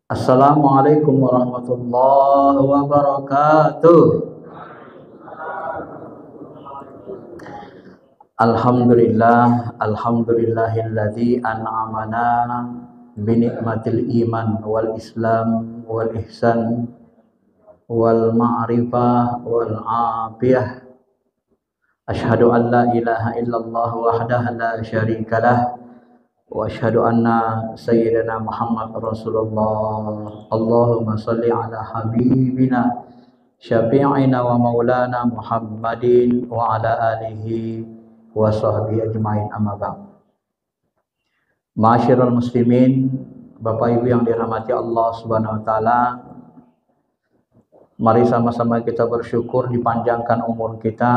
Assalamualaikum warahmatullahi wabarakatuh. Alhamdulillahilladzi an'amana binikmatil iman wal islam wal ihsan wal ma'rifah wal afiyah. Asyhadu an la ilaha illallah wahdahu la syarikalah wa asyhadu anna sayyidina Muhammad Rasulullah. Allahumma shalli ala habibina syafi'ina wa maulana Muhammadin wa ala alihi wa sahbihi ajmain, amma ba'd. Ma'asyiral muslimin, Bapak Ibu yang dirahmati Allah Subhanahu wa taala, mari sama-sama kita bersyukur dipanjangkan umur kita,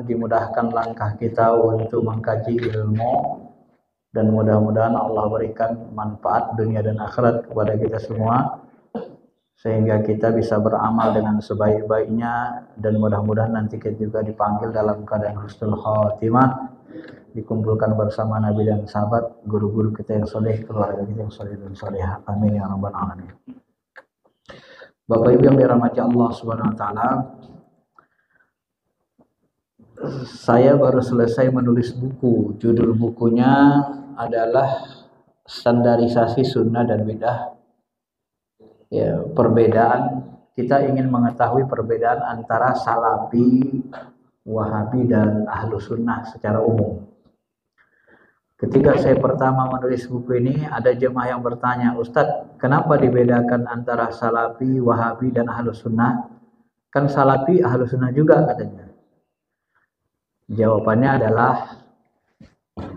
dimudahkan langkah kita untuk mengkaji ilmu, dan mudah-mudahan Allah berikan manfaat dunia dan akhirat kepada kita semua, sehingga kita bisa beramal dengan sebaik-baiknya, dan mudah-mudahan nanti kita juga dipanggil dalam keadaan husnul khatimah, dikumpulkan bersama Nabi dan sahabat, guru-guru kita yang soleh, keluarga kita yang soleh dan solehah. Amin ya rabbal alamin. Bapak Ibu yang dirahmati Allah Subhanahu wa taala, saya baru selesai menulis buku. Judul bukunya adalah Standarisasi Sunnah dan Bid'ah. Ya, perbedaan, kita ingin mengetahui perbedaan antara Salafi, Wahabi, dan Ahlu Sunnah secara umum. Ketika saya pertama menulis buku ini, ada jemaah yang bertanya, Ustadz, kenapa dibedakan antara Salafi, Wahabi, dan Ahlu Sunnah? Kan Salafi, Ahlu Sunnah juga katanya. Jawabannya adalah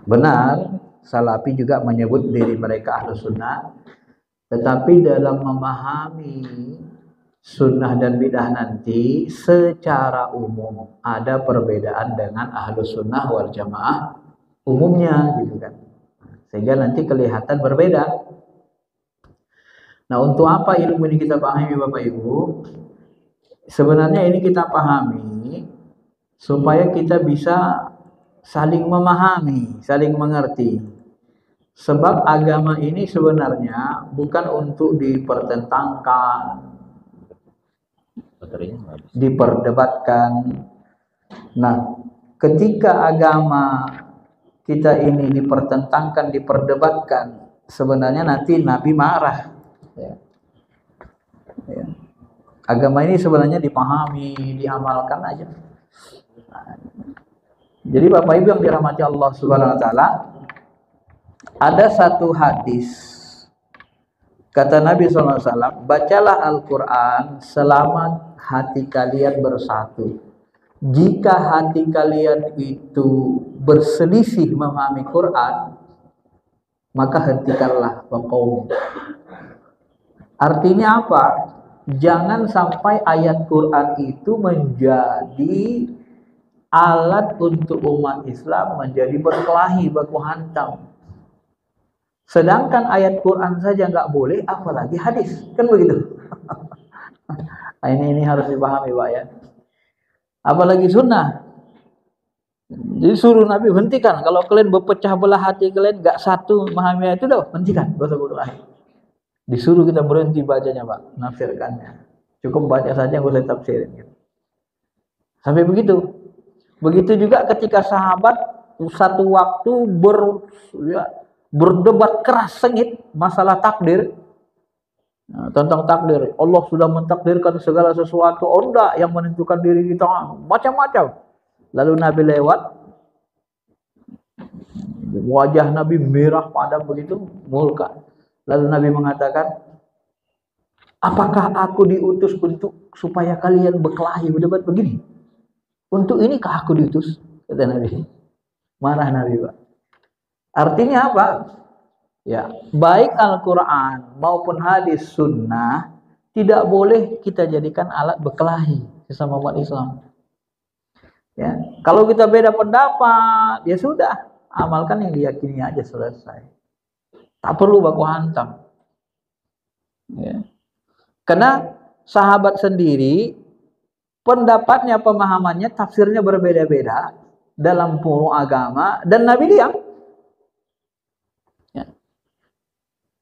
benar, Salafi juga menyebut diri mereka Ahlu Sunnah, tetapi dalam memahami sunnah dan bid'ah nanti secara umum ada perbedaan dengan Ahlu Sunnah wal Jamaah umumnya, gitu kan, sehingga nanti kelihatan berbeda. Nah, untuk apa ilmu ini kita pahami Bapak Ibu? Sebenarnya ini kita pahami supaya kita bisa saling memahami, saling mengerti. Sebab agama ini sebenarnya bukan untuk dipertentangkan, diperdebatkan. Nah, ketika agama kita ini dipertentangkan, diperdebatkan, sebenarnya nanti Nabi marah. Ya. Ya. Agama ini sebenarnya dipahami, diamalkan aja. Nah, jadi Bapak Ibu yang dirahmati Allah Subhanahu wa taala, ada satu hadis kata Nabi SAW, bacalah Al-Quran selama hati kalian bersatu. Jika hati kalian itu berselisih memahami Quran, maka hentikanlah waqaum. Artinya apa? Jangan sampai ayat Quran itu menjadi alat untuk umat Islam menjadi berkelahi, baku hantam. Sedangkan ayat Quran saja nggak boleh, apalagi hadis, kan begitu. Ini harus dipahami Pak ya. Apalagi sunnah. Jadi suruh Nabi hentikan. Kalau kalian berpecah belah hati kalian nggak satu memahami itu, dah hentikan, gak usah berkelahi. Disuruh kita berhenti bacanya Pak, nafsirkannya. Cukup baca saja, nggak usah tafsirin. Gitu. Sampai begitu. Begitu juga ketika sahabat satu waktu berdebat keras sengit masalah takdir. Nah, tentang takdir, Allah sudah mentakdirkan segala sesuatu, enggak yang menentukan diri kita, macam-macam. Lalu Nabi lewat, wajah Nabi merah padam begitu, murka. Lalu Nabi mengatakan, apakah aku diutus untuk supaya kalian berkelahi berdebat begini? Untuk inikah aku diutus? Kata Nabi. Marah Nabi Pak. Artinya apa? Ya, baik Al-Quran maupun hadis sunnah tidak boleh kita jadikan alat berkelahi sesama umat Islam. Ya, kalau kita beda pendapat, ya sudah, amalkan yang diyakini aja, selesai. Tak perlu baku hantam. Ya. Karena sahabat sendiri pendapatnya, pemahamannya, tafsirnya berbeda-beda dalam puru agama, dan Nabi diam. Ya.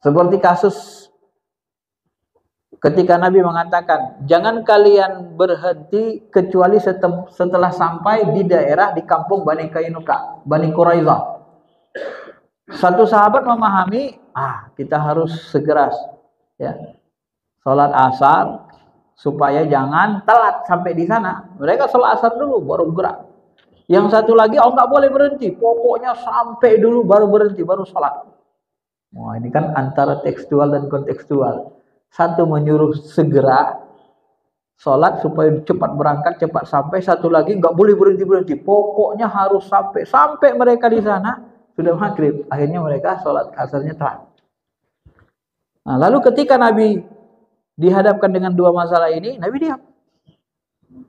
Seperti kasus ketika Nabi mengatakan, jangan kalian berhenti kecuali setelah sampai di daerah di kampung Bani Kainuka, Bani Quraizah. Satu sahabat memahami, kita harus segera ya sholat asar supaya jangan telat sampai di sana. Mereka sholat asar dulu baru gerak. Yang satu lagi, nggak boleh berhenti, pokoknya sampai dulu baru berhenti, baru sholat. Wah, ini kan antara tekstual dan kontekstual. Satu menyuruh segera sholat supaya cepat berangkat, cepat sampai. Satu lagi nggak boleh berhenti, pokoknya harus sampai mereka di sana sudah maghrib. Akhirnya mereka sholat asarnya telat. Nah, lalu ketika Nabi dihadapkan dengan dua masalah ini, Nabi diam,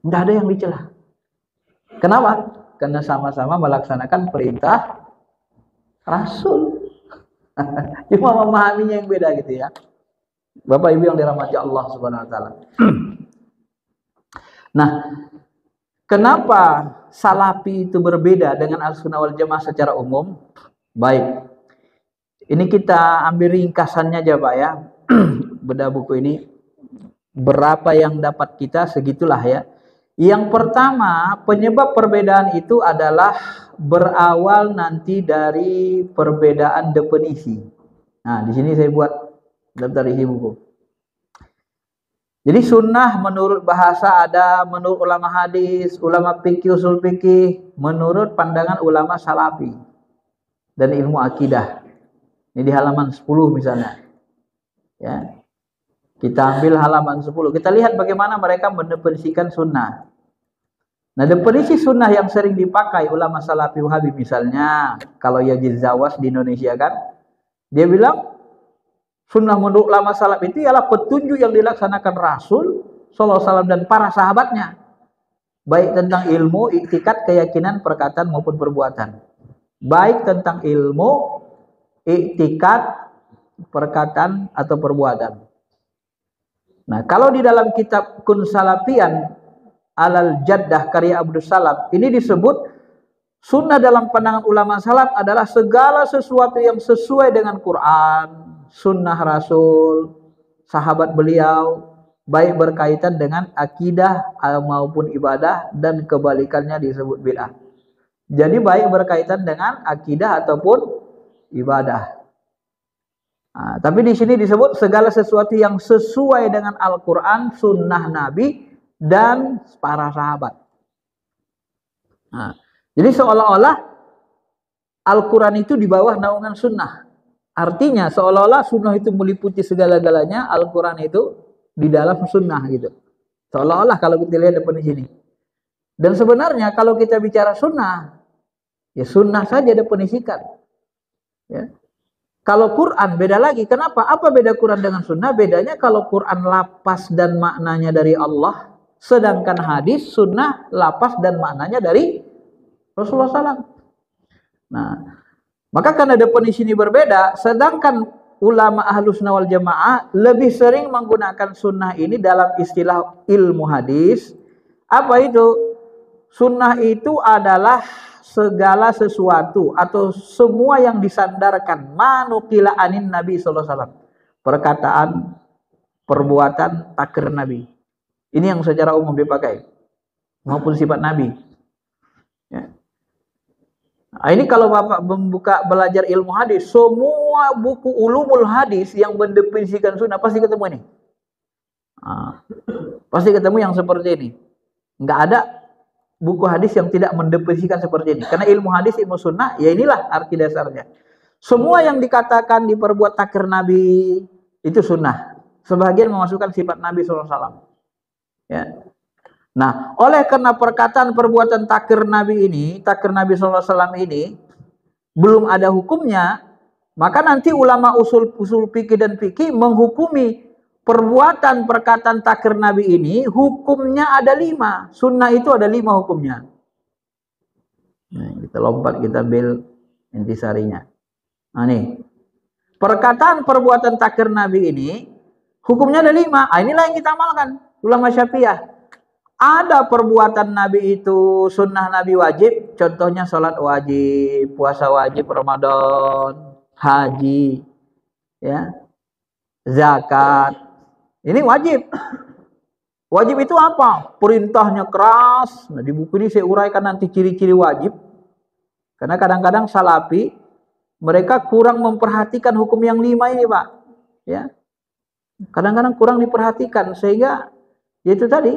nggak ada yang dicela. Kenapa? Karena sama-sama melaksanakan perintah Rasul. Cuma memahaminya yang beda gitu ya. Bapak Ibu yang dirahmati Allah Subhanahu wa taala. Nah, kenapa Salafi itu berbeda dengan Ahlussunnah wal Jamaah secara umum? Baik. Ini kita ambil ringkasannya aja, Pak ya. Beda buku ini. Berapa yang dapat kita segitulah ya. Yang pertama, penyebab perbedaan itu adalah berawal nanti dari perbedaan definisi. Nah, di sini saya buat daftar isi buku. Jadi sunnah menurut bahasa ada, menurut ulama hadis, ulama fikih, usul fikih, menurut pandangan ulama salafi dan ilmu akidah. Ini di halaman 10 misalnya. Ya. Kita ambil halaman 10. Kita lihat bagaimana mereka mendefinisikan sunnah. Nah, definisi sunnah yang sering dipakai ulama salafi wahabi misalnya, kalau Yazid Zawas di Indonesia kan, dia bilang sunnah menurut ulama salaf itu ialah petunjuk yang dilaksanakan Rasul sallallahu alaihi wasallam dan para sahabatnya, baik tentang ilmu, iktikad, keyakinan, perkataan maupun perbuatan. Baik tentang ilmu, iktikad, perkataan atau perbuatan. Nah, kalau di dalam kitab Kun Salafian Alal Jaddah karya Abdus Salam, ini disebut sunnah dalam pandangan ulama salaf adalah segala sesuatu yang sesuai dengan Quran, sunnah Rasul, sahabat beliau, baik berkaitan dengan akidah maupun ibadah, dan kebalikannya disebut bid'ah. Jadi baik berkaitan dengan akidah ataupun ibadah. Nah, tapi di sini disebut segala sesuatu yang sesuai dengan Al-Quran, sunnah Nabi, dan para sahabat. Nah, jadi seolah-olah Al-Quran itu di bawah naungan sunnah. Artinya seolah-olah sunnah itu meliputi segala-galanya, Al-Quran itu di dalam sunnah gitu. Seolah-olah kalau kita lihat depan di sini. Dan sebenarnya kalau kita bicara sunnah, ya sunnah saja definisikan. Ya. Kalau Quran beda lagi. Kenapa? Apa beda Quran dengan sunnah? Bedanya kalau Quran lapas dan maknanya dari Allah, sedangkan hadis sunnah lapas dan maknanya dari Rasulullah SAW. Nah, maka karena definisi ini berbeda, sedangkan ulama Ahlussunnah wal Jamaah lebih sering menggunakan sunnah ini dalam istilah ilmu hadis. Apa itu? Sunnah itu adalah segala sesuatu atau semua yang disandarkan manukila anin Nabi sallallahu alaihi wasallam. Perkataan, perbuatan, takrir Nabi. Ini yang secara umum dipakai maupun sifat Nabi. Ya. Nah, ini kalau Bapak membuka belajar ilmu hadis, semua buku ulumul hadis yang mendefinisikan sunnah pasti ketemu ini. Nah, pasti ketemu yang seperti ini. Nggak ada buku hadis yang tidak mendefinisikan seperti ini. Karena ilmu hadis, ilmu sunnah, ya inilah arti dasarnya. Semua yang dikatakan diperbuat takrir Nabi itu sunnah. Sebagian memasukkan sifat Nabi SAW. Ya. Nah, oleh karena perkataan perbuatan takrir Nabi ini, takrir Nabi SAW ini belum ada hukumnya, maka nanti ulama usul fikih dan fikih menghukumi perbuatan perkataan takrir Nabi ini hukumnya ada 5. Sunnah itu ada 5 hukumnya. Nah, kita lompat, kita ambil intisarinya. Nah nih, perkataan perbuatan takrir Nabi ini hukumnya ada 5. Inilah yang kita amalkan. Ulama Syafi'iyah. Ada perbuatan Nabi itu sunnah Nabi wajib, contohnya sholat wajib, puasa wajib Ramadan, haji, ya, zakat, Ini wajib. Wajib itu apa? Perintahnya keras. Nah, di buku ini saya uraikan nanti ciri-ciri wajib. Karena kadang-kadang salafi mereka kurang memperhatikan hukum yang 5 ini, Pak. Ya. Kadang-kadang kurang diperhatikan sehingga itu tadi.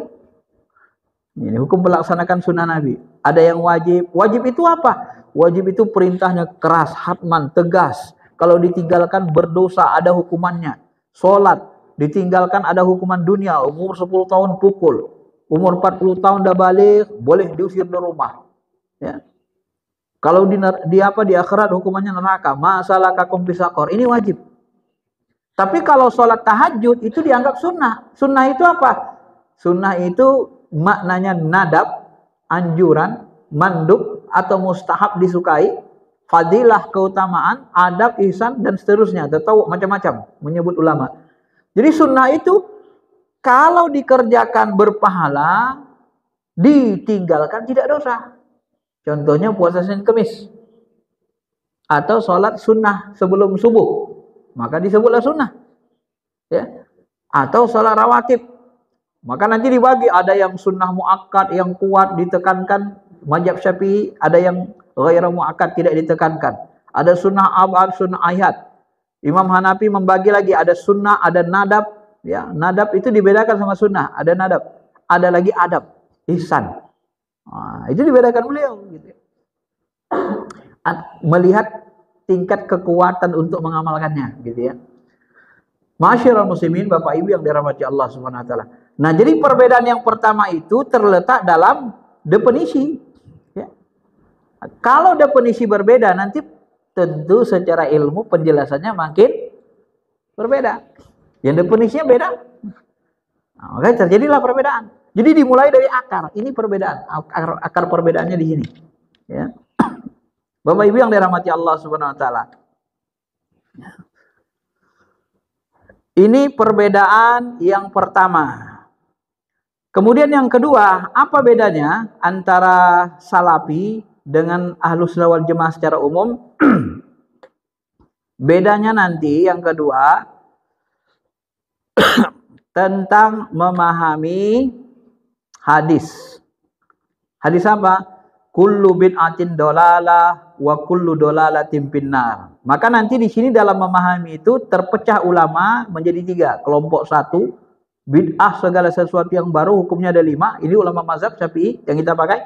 Ini hukum melaksanakan sunnah Nabi. Ada yang wajib. Wajib itu apa? Wajib itu perintahnya keras, hatman, tegas. Kalau ditinggalkan berdosa, ada hukumannya. Sholat, ditinggalkan ada hukuman dunia. Umur 10 tahun pukul. Umur 40 tahun dah balik, boleh diusir dari rumah. Ya. Kalau di akhirat hukumannya neraka. Masalah kakum bisakor. Ini wajib. Tapi kalau sholat tahajud itu dianggap sunnah. Sunnah itu apa? Sunnah itu maknanya nadab, anjuran, mandub atau mustahab disukai, fadilah keutamaan, adab, ihsan dan seterusnya. Atau macam-macam menyebut ulama. Jadi sunnah itu kalau dikerjakan berpahala, ditinggalkan tidak dosa. Contohnya puasa Senin Kemis atau sholat sunnah sebelum subuh, maka disebutlah sunnah. Ya. Atau sholat rawatib. Maka nanti dibagi, ada yang sunnah muakkad yang kuat ditekankan mazhab Syafi'i, ada yang ghairu muakkad tidak ditekankan. Ada sunnah abad, sunnah ayat. Imam Hanafi membagi lagi, ada sunnah, ada nadab, ya. Nadab itu dibedakan sama sunnah, ada nadab. Ada lagi adab, ihsan. Nah, itu dibedakan beliau gitu. Melihat tingkat kekuatan untuk mengamalkannya gitu ya. Masyarul muslimin, Bapak Ibu yang dirahmati Allah Subhanahu wa taala. Nah, jadi perbedaan yang pertama itu terletak dalam definisi. Ya. Kalau definisi berbeda, nanti tentu secara ilmu penjelasannya makin berbeda. Yang definisinya beda, nah, maka terjadilah perbedaan. Jadi dimulai dari akar. Ini perbedaan. Akar perbedaannya di sini. Ya. Bapak Ibu yang dirahmati Allah Subhanahu wa taala. Ini perbedaan yang pertama. Kemudian yang kedua, apa bedanya antara salafi dengan ahlus sunnah wal jamaah secara umum? Bedanya nanti yang kedua tentang memahami hadis. Hadis apa? Kullu bid'atin dolalah wa kullu dolalatin finnar. Maka nanti di sini dalam memahami itu terpecah ulama menjadi 3. Kelompok 1, bid'ah segala sesuatu yang baru, hukumnya ada 5. Ini ulama mazhab Syafi'i yang kita pakai.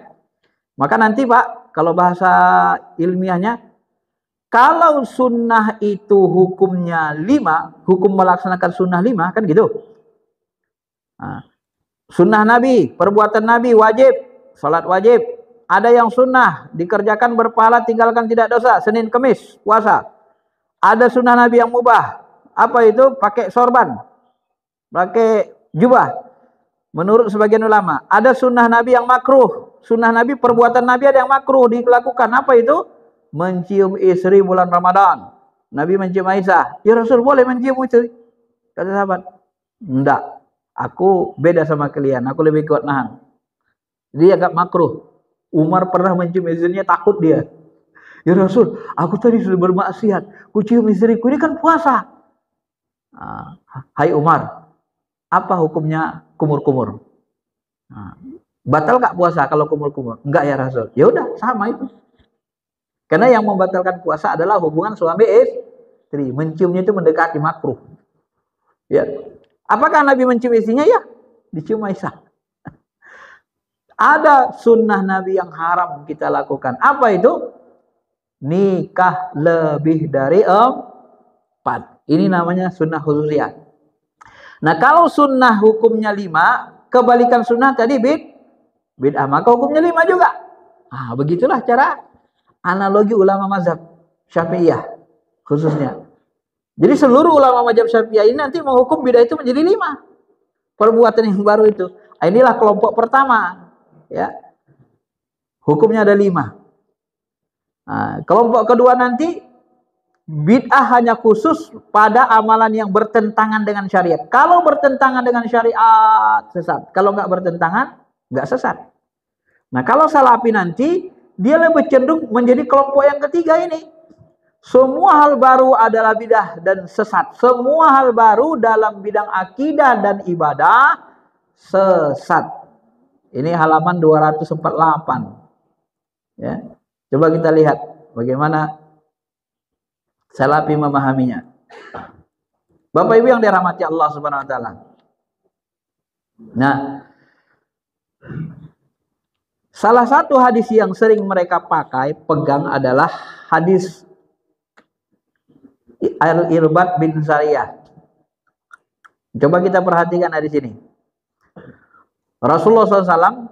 Maka nanti Pak, kalau bahasa ilmiahnya, kalau sunnah itu hukumnya 5, hukum melaksanakan sunnah 5, kan gitu. Nah, sunnah Nabi, perbuatan Nabi wajib, salat wajib. Ada yang sunnah, dikerjakan berpahala, tinggalkan tidak dosa, Senin Kemis, puasa. Ada sunnah Nabi yang mubah. Apa itu? Pakai sorban, pakai jubah. Menurut sebagian ulama. Ada sunnah Nabi yang makruh. Sunnah Nabi, perbuatan Nabi ada yang makruh dilakukan. Apa itu? Mencium istri bulan Ramadan. Nabi mencium Aisyah. Ya Rasul, boleh mencium istri? Kata sahabat, enggak. Aku beda sama kalian. Aku lebih kuat nahan. Dia agak makruh. Umar pernah mencium istrinya, takut dia. Ya Rasul, aku tadi sudah bermaksiat. Ku cium istriku, ini kan puasa. Hai Umar, apa hukumnya kumur-kumur? Batal gak puasa kalau kumur-kumur? Enggak ya Rasul. Ya udah, sama itu. Karena yang membatalkan puasa adalah hubungan suami istri. Menciumnya itu mendekati makruh. Ya. Apakah Nabi mencium istrinya? Ya, dicium Aisyah. Ada sunnah Nabi yang haram kita lakukan. Apa itu? Nikah lebih dari 4. Ini namanya sunnah khususiyah. Nah, kalau sunnah hukumnya 5, kebalikan sunnah tadi bid'ah, maka hukumnya 5 juga. Begitulah cara analogi ulama mazhab Syafi'iyah khususnya. Jadi seluruh ulama mazhab Syafi'iyah ini nanti menghukum bid'ah itu menjadi 5. Perbuatan yang baru itu. Inilah kelompok pertama. Ya, hukumnya ada 5. Kelompok kedua nanti bid'ah hanya khusus pada amalan yang bertentangan dengan syariat. Kalau bertentangan dengan syariat sesat. Kalau nggak bertentangan nggak sesat. Nah, kalau salafi nanti dia lebih cenderung menjadi kelompok yang ketiga ini. Semua hal baru adalah bidah dan sesat. Semua hal baru dalam bidang akidah dan ibadah sesat. Ini halaman 248. Ya. Coba kita lihat bagaimana Salafi memahaminya. Bapak Ibu yang dirahmati Allah Subhanahu wa taala. Nah, salah satu hadis yang sering mereka pegang adalah hadis Al-Irbad bin Sariyah. Coba kita perhatikan hadis ini. Rasulullah SAW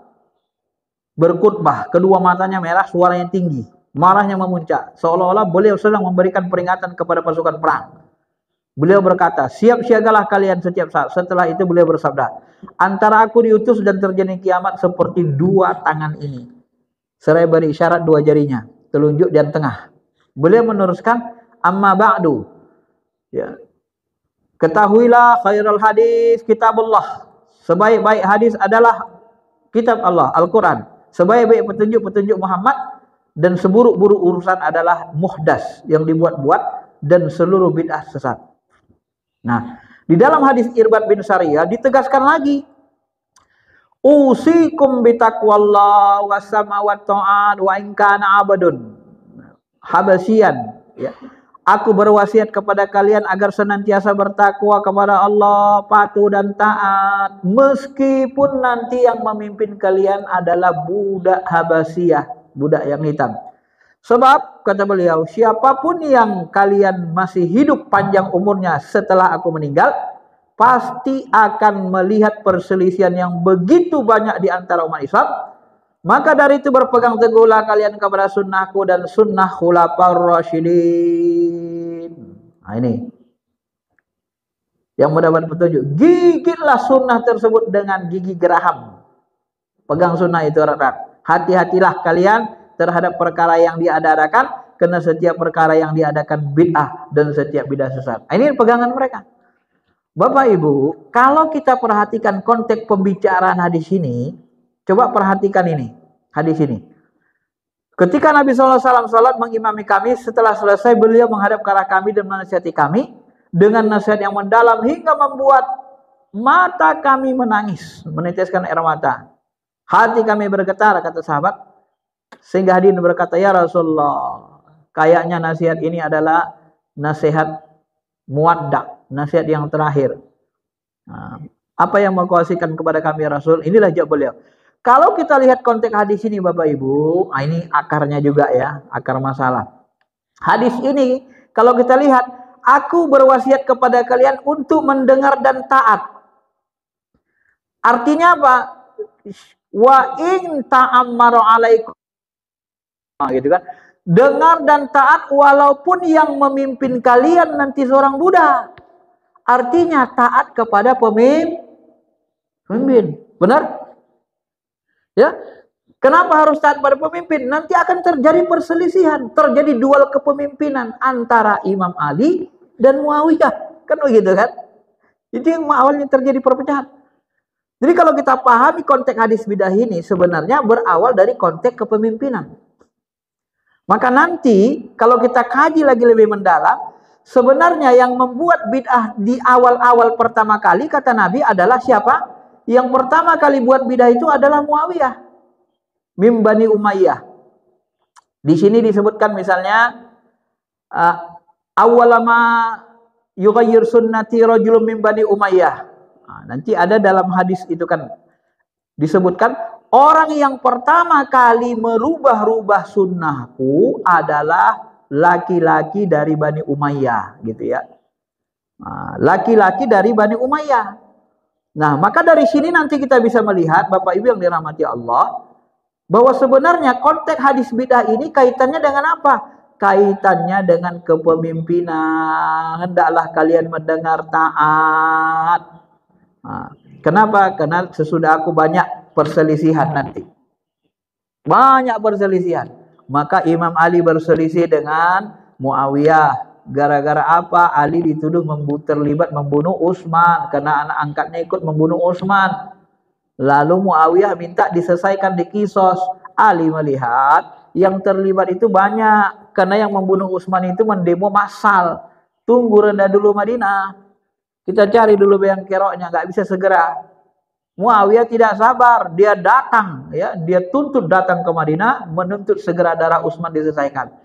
berkhutbah, kedua matanya merah, suaranya tinggi, marahnya memuncak, seolah-olah beliau sedang memberikan peringatan kepada pasukan perang. Beliau berkata, siap siagalah kalian setiap saat. Setelah itu beliau bersabda, antara aku diutus dan terjadi kiamat seperti dua tangan ini. Seraya beri isyarat dua jarinya, telunjuk dan tengah. Beliau meneruskan, amma ba'du. Ya. Ketahuilah khairul hadis kitabullah. Sebaik-baik hadis adalah kitab Allah, Al-Quran. Sebaik-baik petunjuk-petunjuk Muhammad. Dan seburuk-buruk urusan adalah muhdas, yang dibuat-buat, dan seluruh bid'ah sesat. Nah, di dalam hadis Irbad bin Sariyah ditegaskan lagi, usikum bitaqwallah wasama wa ta'at wa in kana abadun habasyian, ya. Aku berwasiat kepada kalian agar senantiasa bertakwa kepada Allah, patuh dan taat, meskipun nanti yang memimpin kalian adalah budak Habasyah, budak yang hitam. Sebab, kata beliau, siapapun yang kalian masih hidup panjang umurnya setelah aku meninggal, pasti akan melihat perselisihan yang begitu banyak di antara umat Islam. Maka dari itu berpegang teguhlah kalian kepada sunnahku dan sunnah khulafaur rasyidin. Nah ini yang mendapat petunjuk. Gigitlah sunnah tersebut dengan gigi geraham. Pegang sunnah itu erat-erat. Hati-hatilah kalian terhadap perkara yang diadakan, karena setiap perkara yang diadakan bid'ah dan setiap bid'ah sesat. Ini pegangan mereka. Bapak Ibu, kalau kita perhatikan konteks pembicaraan hadis ini, coba perhatikan ini, hadis ini. Ketika Nabi SAW salat mengimami kami, setelah selesai beliau menghadap ke arah kami dan menasihati kami dengan nasihat yang mendalam hingga membuat mata kami menangis, meneteskan air mata. Hati kami bergetar, kata sahabat. Sehingga hadirin berkata, ya Rasulullah, kayaknya nasihat ini adalah nasihat muwadda, nasihat yang terakhir. Nah, apa yang mau kau kasihkan kepada kami ya Rasul? Inilah jawab beliau. Kalau kita lihat konteks hadis ini Bapak Ibu, nah ini akarnya juga ya, akar masalah. Hadis ini kalau kita lihat, aku berwasiat kepada kalian untuk mendengar dan taat. Artinya apa? Wa in ta'ammaru alaikum. Nah, gitu kan. Dengar dan taat walaupun yang memimpin kalian nanti seorang budak. Artinya taat kepada pemimpin. Benar? Ya. Kenapa harus taat pada pemimpin? Nanti akan terjadi perselisihan, terjadi duel kepemimpinan antara Imam Ali dan Muawiyah. Kan begitu kan? Itu yang awalnya terjadi perpecahan. Jadi kalau kita pahami konteks hadis bidah ini sebenarnya berawal dari konteks kepemimpinan. Maka nanti kalau kita kaji lagi lebih mendalam, sebenarnya yang membuat bid'ah di awal-awal pertama kali kata Nabi adalah siapa? Yang pertama kali buat bid'ah itu adalah Muawiyah min Bani Umayyah. Di sini disebutkan misalnya awwalama yughayyir sunnati rajulun min Bani Umayyah. Nah, nanti ada dalam hadis itu kan disebutkan orang yang pertama kali merubah-rubah sunnahku adalah laki-laki dari Bani Umayyah, gitu ya. Laki-laki dari Bani Umayyah. Nah, maka dari sini nanti kita bisa melihat Bapak Ibu yang dirahmati Allah, bahwa sebenarnya konteks hadis bidah ini kaitannya dengan apa? Kaitannya dengan kepemimpinan. Hendaklah kalian mendengar taat. Nah, kenapa? Karena sesudah aku banyak perselisihan nanti. Banyak perselisihan. Maka Imam Ali berselisih dengan Muawiyah. Gara-gara apa? Ali dituduh terlibat membunuh Utsman. Karena anak angkatnya ikut membunuh Utsman. Lalu Muawiyah minta diselesaikan di kisos. Ali melihat yang terlibat itu banyak. Karena yang membunuh Utsman itu mendemo massal. Tunggu reda dulu Madinah. Kita cari dulu bayang keroknya, nggak bisa segera. Muawiyah tidak sabar, dia datang, ya, dia tuntut datang ke Madinah, menuntut segera darah Utsman diselesaikan.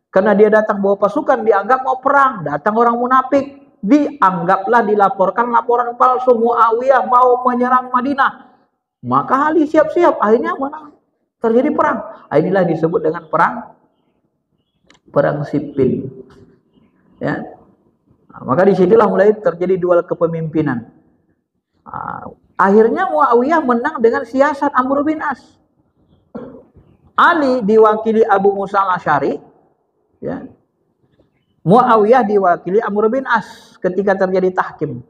Karena dia datang bawa pasukan, dianggap mau perang, datang orang munafik, dianggaplah dilaporkan laporan palsu, Muawiyah mau menyerang Madinah. Maka Ali siap-siap, akhirnya menang, terjadi perang. Inilah disebut dengan perang Siffin, ya. Maka disitulah mulai terjadi duel kepemimpinan. Akhirnya Muawiyah menang dengan siasat Amr bin As. Ali diwakili Abu Musa al-Asy'ari, ya. Muawiyah diwakili Amr bin As ketika terjadi tahkim.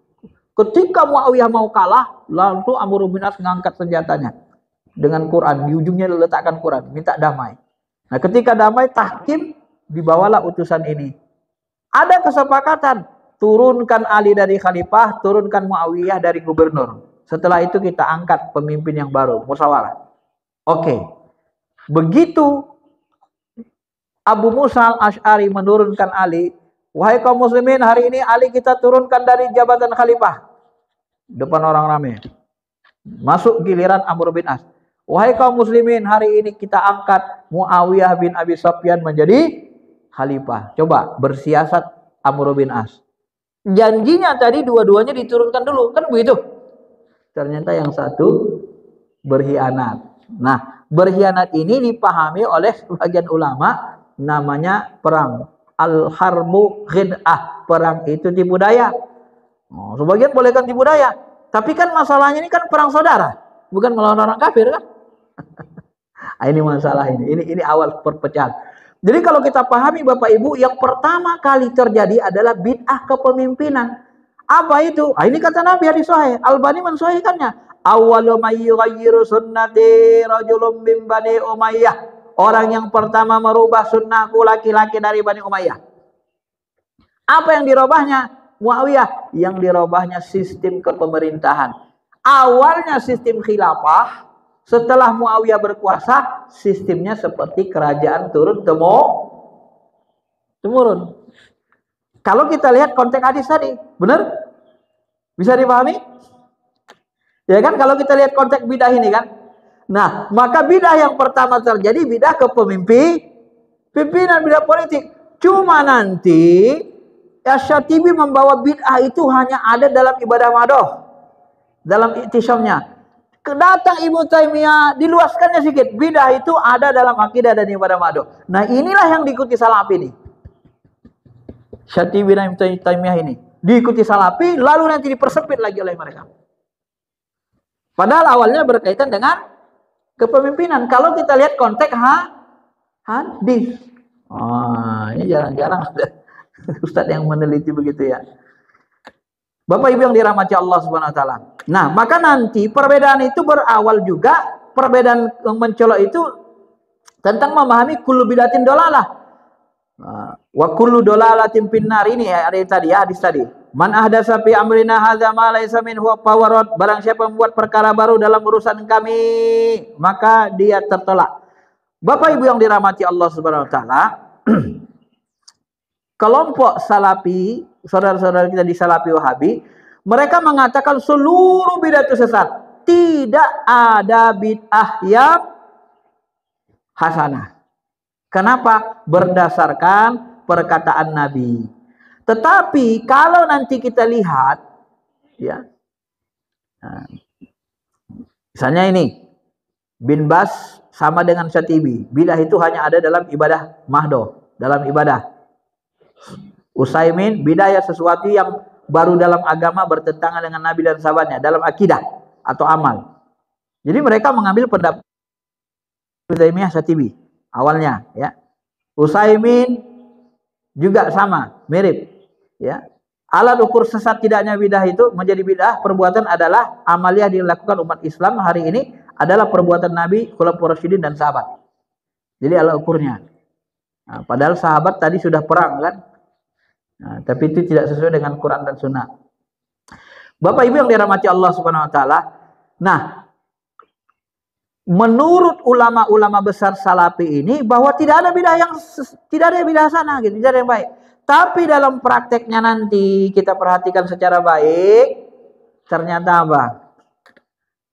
Ketika Muawiyah mau kalah, lalu Amr bin As mengangkat senjatanya dengan Quran, di ujungnya diletakkan Quran, minta damai. Nah, ketika damai tahkim, dibawalah utusan ini. Ada kesepakatan, turunkan Ali dari khalifah, turunkan Muawiyah dari gubernur. Setelah itu kita angkat pemimpin yang baru, musyawarah. Oke. Begitu Abu Musa al-Asy'ari menurunkan Ali, wahai kaum muslimin, hari ini Ali kita turunkan dari jabatan khalifah. Depan orang ramai. Masuk giliran Amr bin As. Wahai kaum muslimin, hari ini kita angkat Muawiyah bin Abi Sufyan menjadi khalifah. Coba bersiasat Amr bin As. Janjinya tadi dua-duanya diturunkan dulu, kan begitu. Ternyata yang satu berkhianat. Nah, berkhianat ini dipahami oleh sebagian ulama namanya perang al-harbu khid'ah. Perang itu tipu daya. Oh, sebagian boleh kan tipu daya. Tapi kan masalahnya ini kan perang saudara, bukan melawan orang kafir kan? Ini masalah ini. Ini awal perpecahan. Jadi kalau kita pahami Bapak Ibu, yang pertama kali terjadi adalah bid'ah kepemimpinan. Apa itu? Ini kata Nabi hadis sahih. Albani mensahihkannya. Awwalu may yughayyiru sunnati rajulun min Bani Umayyah. Orang yang pertama merubah sunnahku laki-laki dari Bani Umayyah. Apa yang dirubahnya? Muawiyah. Yang dirubahnya sistem kepemerintahan. Awalnya sistem khilafah. Setelah Muawiyah berkuasa, sistemnya seperti kerajaan turun temurun. Kalau kita lihat konteks hadis tadi, benar? Bisa dipahami? Ya kan, kalau kita lihat konteks bidah ini kan. Nah, maka bidah yang pertama terjadi bidah kepemimpinan, bidah politik. Cuma nanti Asy-Syatibi membawa bid'ah itu hanya ada dalam ibadah madoh, dalam iktisamnya. Datang Ibnu Taimiyah, diluaskannya sedikit. Bidah itu ada dalam akidah dan ibadah madoh. Nah, inilah yang diikuti Salafi ini. Syatibi dan Ibnu Taimiyah ini diikuti Salafi, lalu nanti dipersempit lagi oleh mereka. Padahal awalnya berkaitan dengan kepemimpinan. Kalau kita lihat konteks hadis. Ini jarang-jarang ada ustadz yang meneliti begitu ya. Bapak Ibu yang dirahmati Allah Subhanahu wa taala. Nah, maka nanti perbedaan itu berawal juga, perbedaan yang mencolok itu tentang memahami kullu bidatin dolalah. Wa kullu dolalatin finnar, ini ya, ada tadi ya, hadis tadi. Man ahdasa fi amrina hadza ma laysa minhu fawarad. Barang siapa membuat perkara baru dalam urusan kami, maka dia tertolak. Bapak Ibu yang dirahmati Allah Subhanahu wa taala, kelompok Salafi, saudara-saudara kita di Salafi Wahabi, mereka mengatakan seluruh bid'ah itu sesat. Tidak ada bid'ah yang hasanah. Kenapa? Berdasarkan perkataan Nabi. Tetapi kalau nanti kita lihat, ya, misalnya ini, Bin Bas sama dengan Syatibi. Bid'ah itu hanya ada dalam ibadah mahdoh, dalam ibadah. Utsaimin, bid'ah sesuatu yang baru dalam agama, bertentangan dengan Nabi dan sahabatnya, dalam akidah atau amal. Jadi mereka mengambil pendapat Utsaimin, Syatibi awalnya, ya. Utsaimin juga sama, mirip, ya. Alat ukur sesat tidaknya bidah itu menjadi bidah perbuatan adalah amaliyah dilakukan umat Islam hari ini adalah perbuatan Nabi, Khulafaur Rasyidin dan sahabat. Jadi alat ukurnya. Nah, padahal sahabat tadi sudah perang kan. Nah, tapi itu tidak sesuai dengan Quran dan Sunnah. Bapak Ibu yang dirahmati Allah Subhanahu wa taala. Nah, menurut ulama-ulama besar Salafi ini bahwa tidak ada bidah sana gitu, tidak ada yang baik. Tapi dalam prakteknya nanti kita perhatikan secara baik, ternyata apa?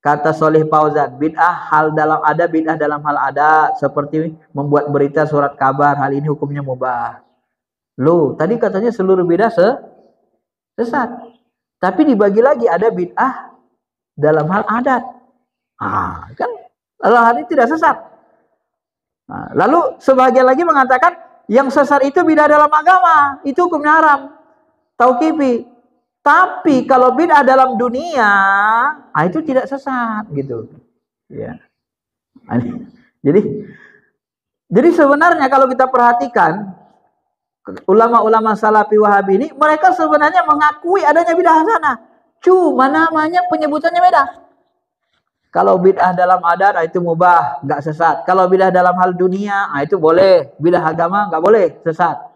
Kata Sholih Fauzan, ada bid'ah dalam hal ada, seperti membuat berita surat kabar, hal ini hukumnya mubah. Loh, tadi katanya seluruh bid'ah sesat. Tapi dibagi lagi ada bid'ah dalam hal adat. Kan hal ini tidak sesat. Lalu sebagian lagi mengatakan yang sesat itu bid'ah dalam agama, itu hukumnya haram, tauqifi. Tapi kalau bid'ah dalam dunia, itu tidak sesat gitu. Ya. Jadi sebenarnya kalau kita perhatikan ulama-ulama Salafi Wahabi ini, mereka sebenarnya mengakui adanya bid'ah hasanah. Cuma namanya penyebutannya beda. Kalau bid'ah dalam adat itu mubah, nggak sesat. Kalau bid'ah dalam hal dunia, itu boleh. Bid'ah agama nggak boleh, sesat.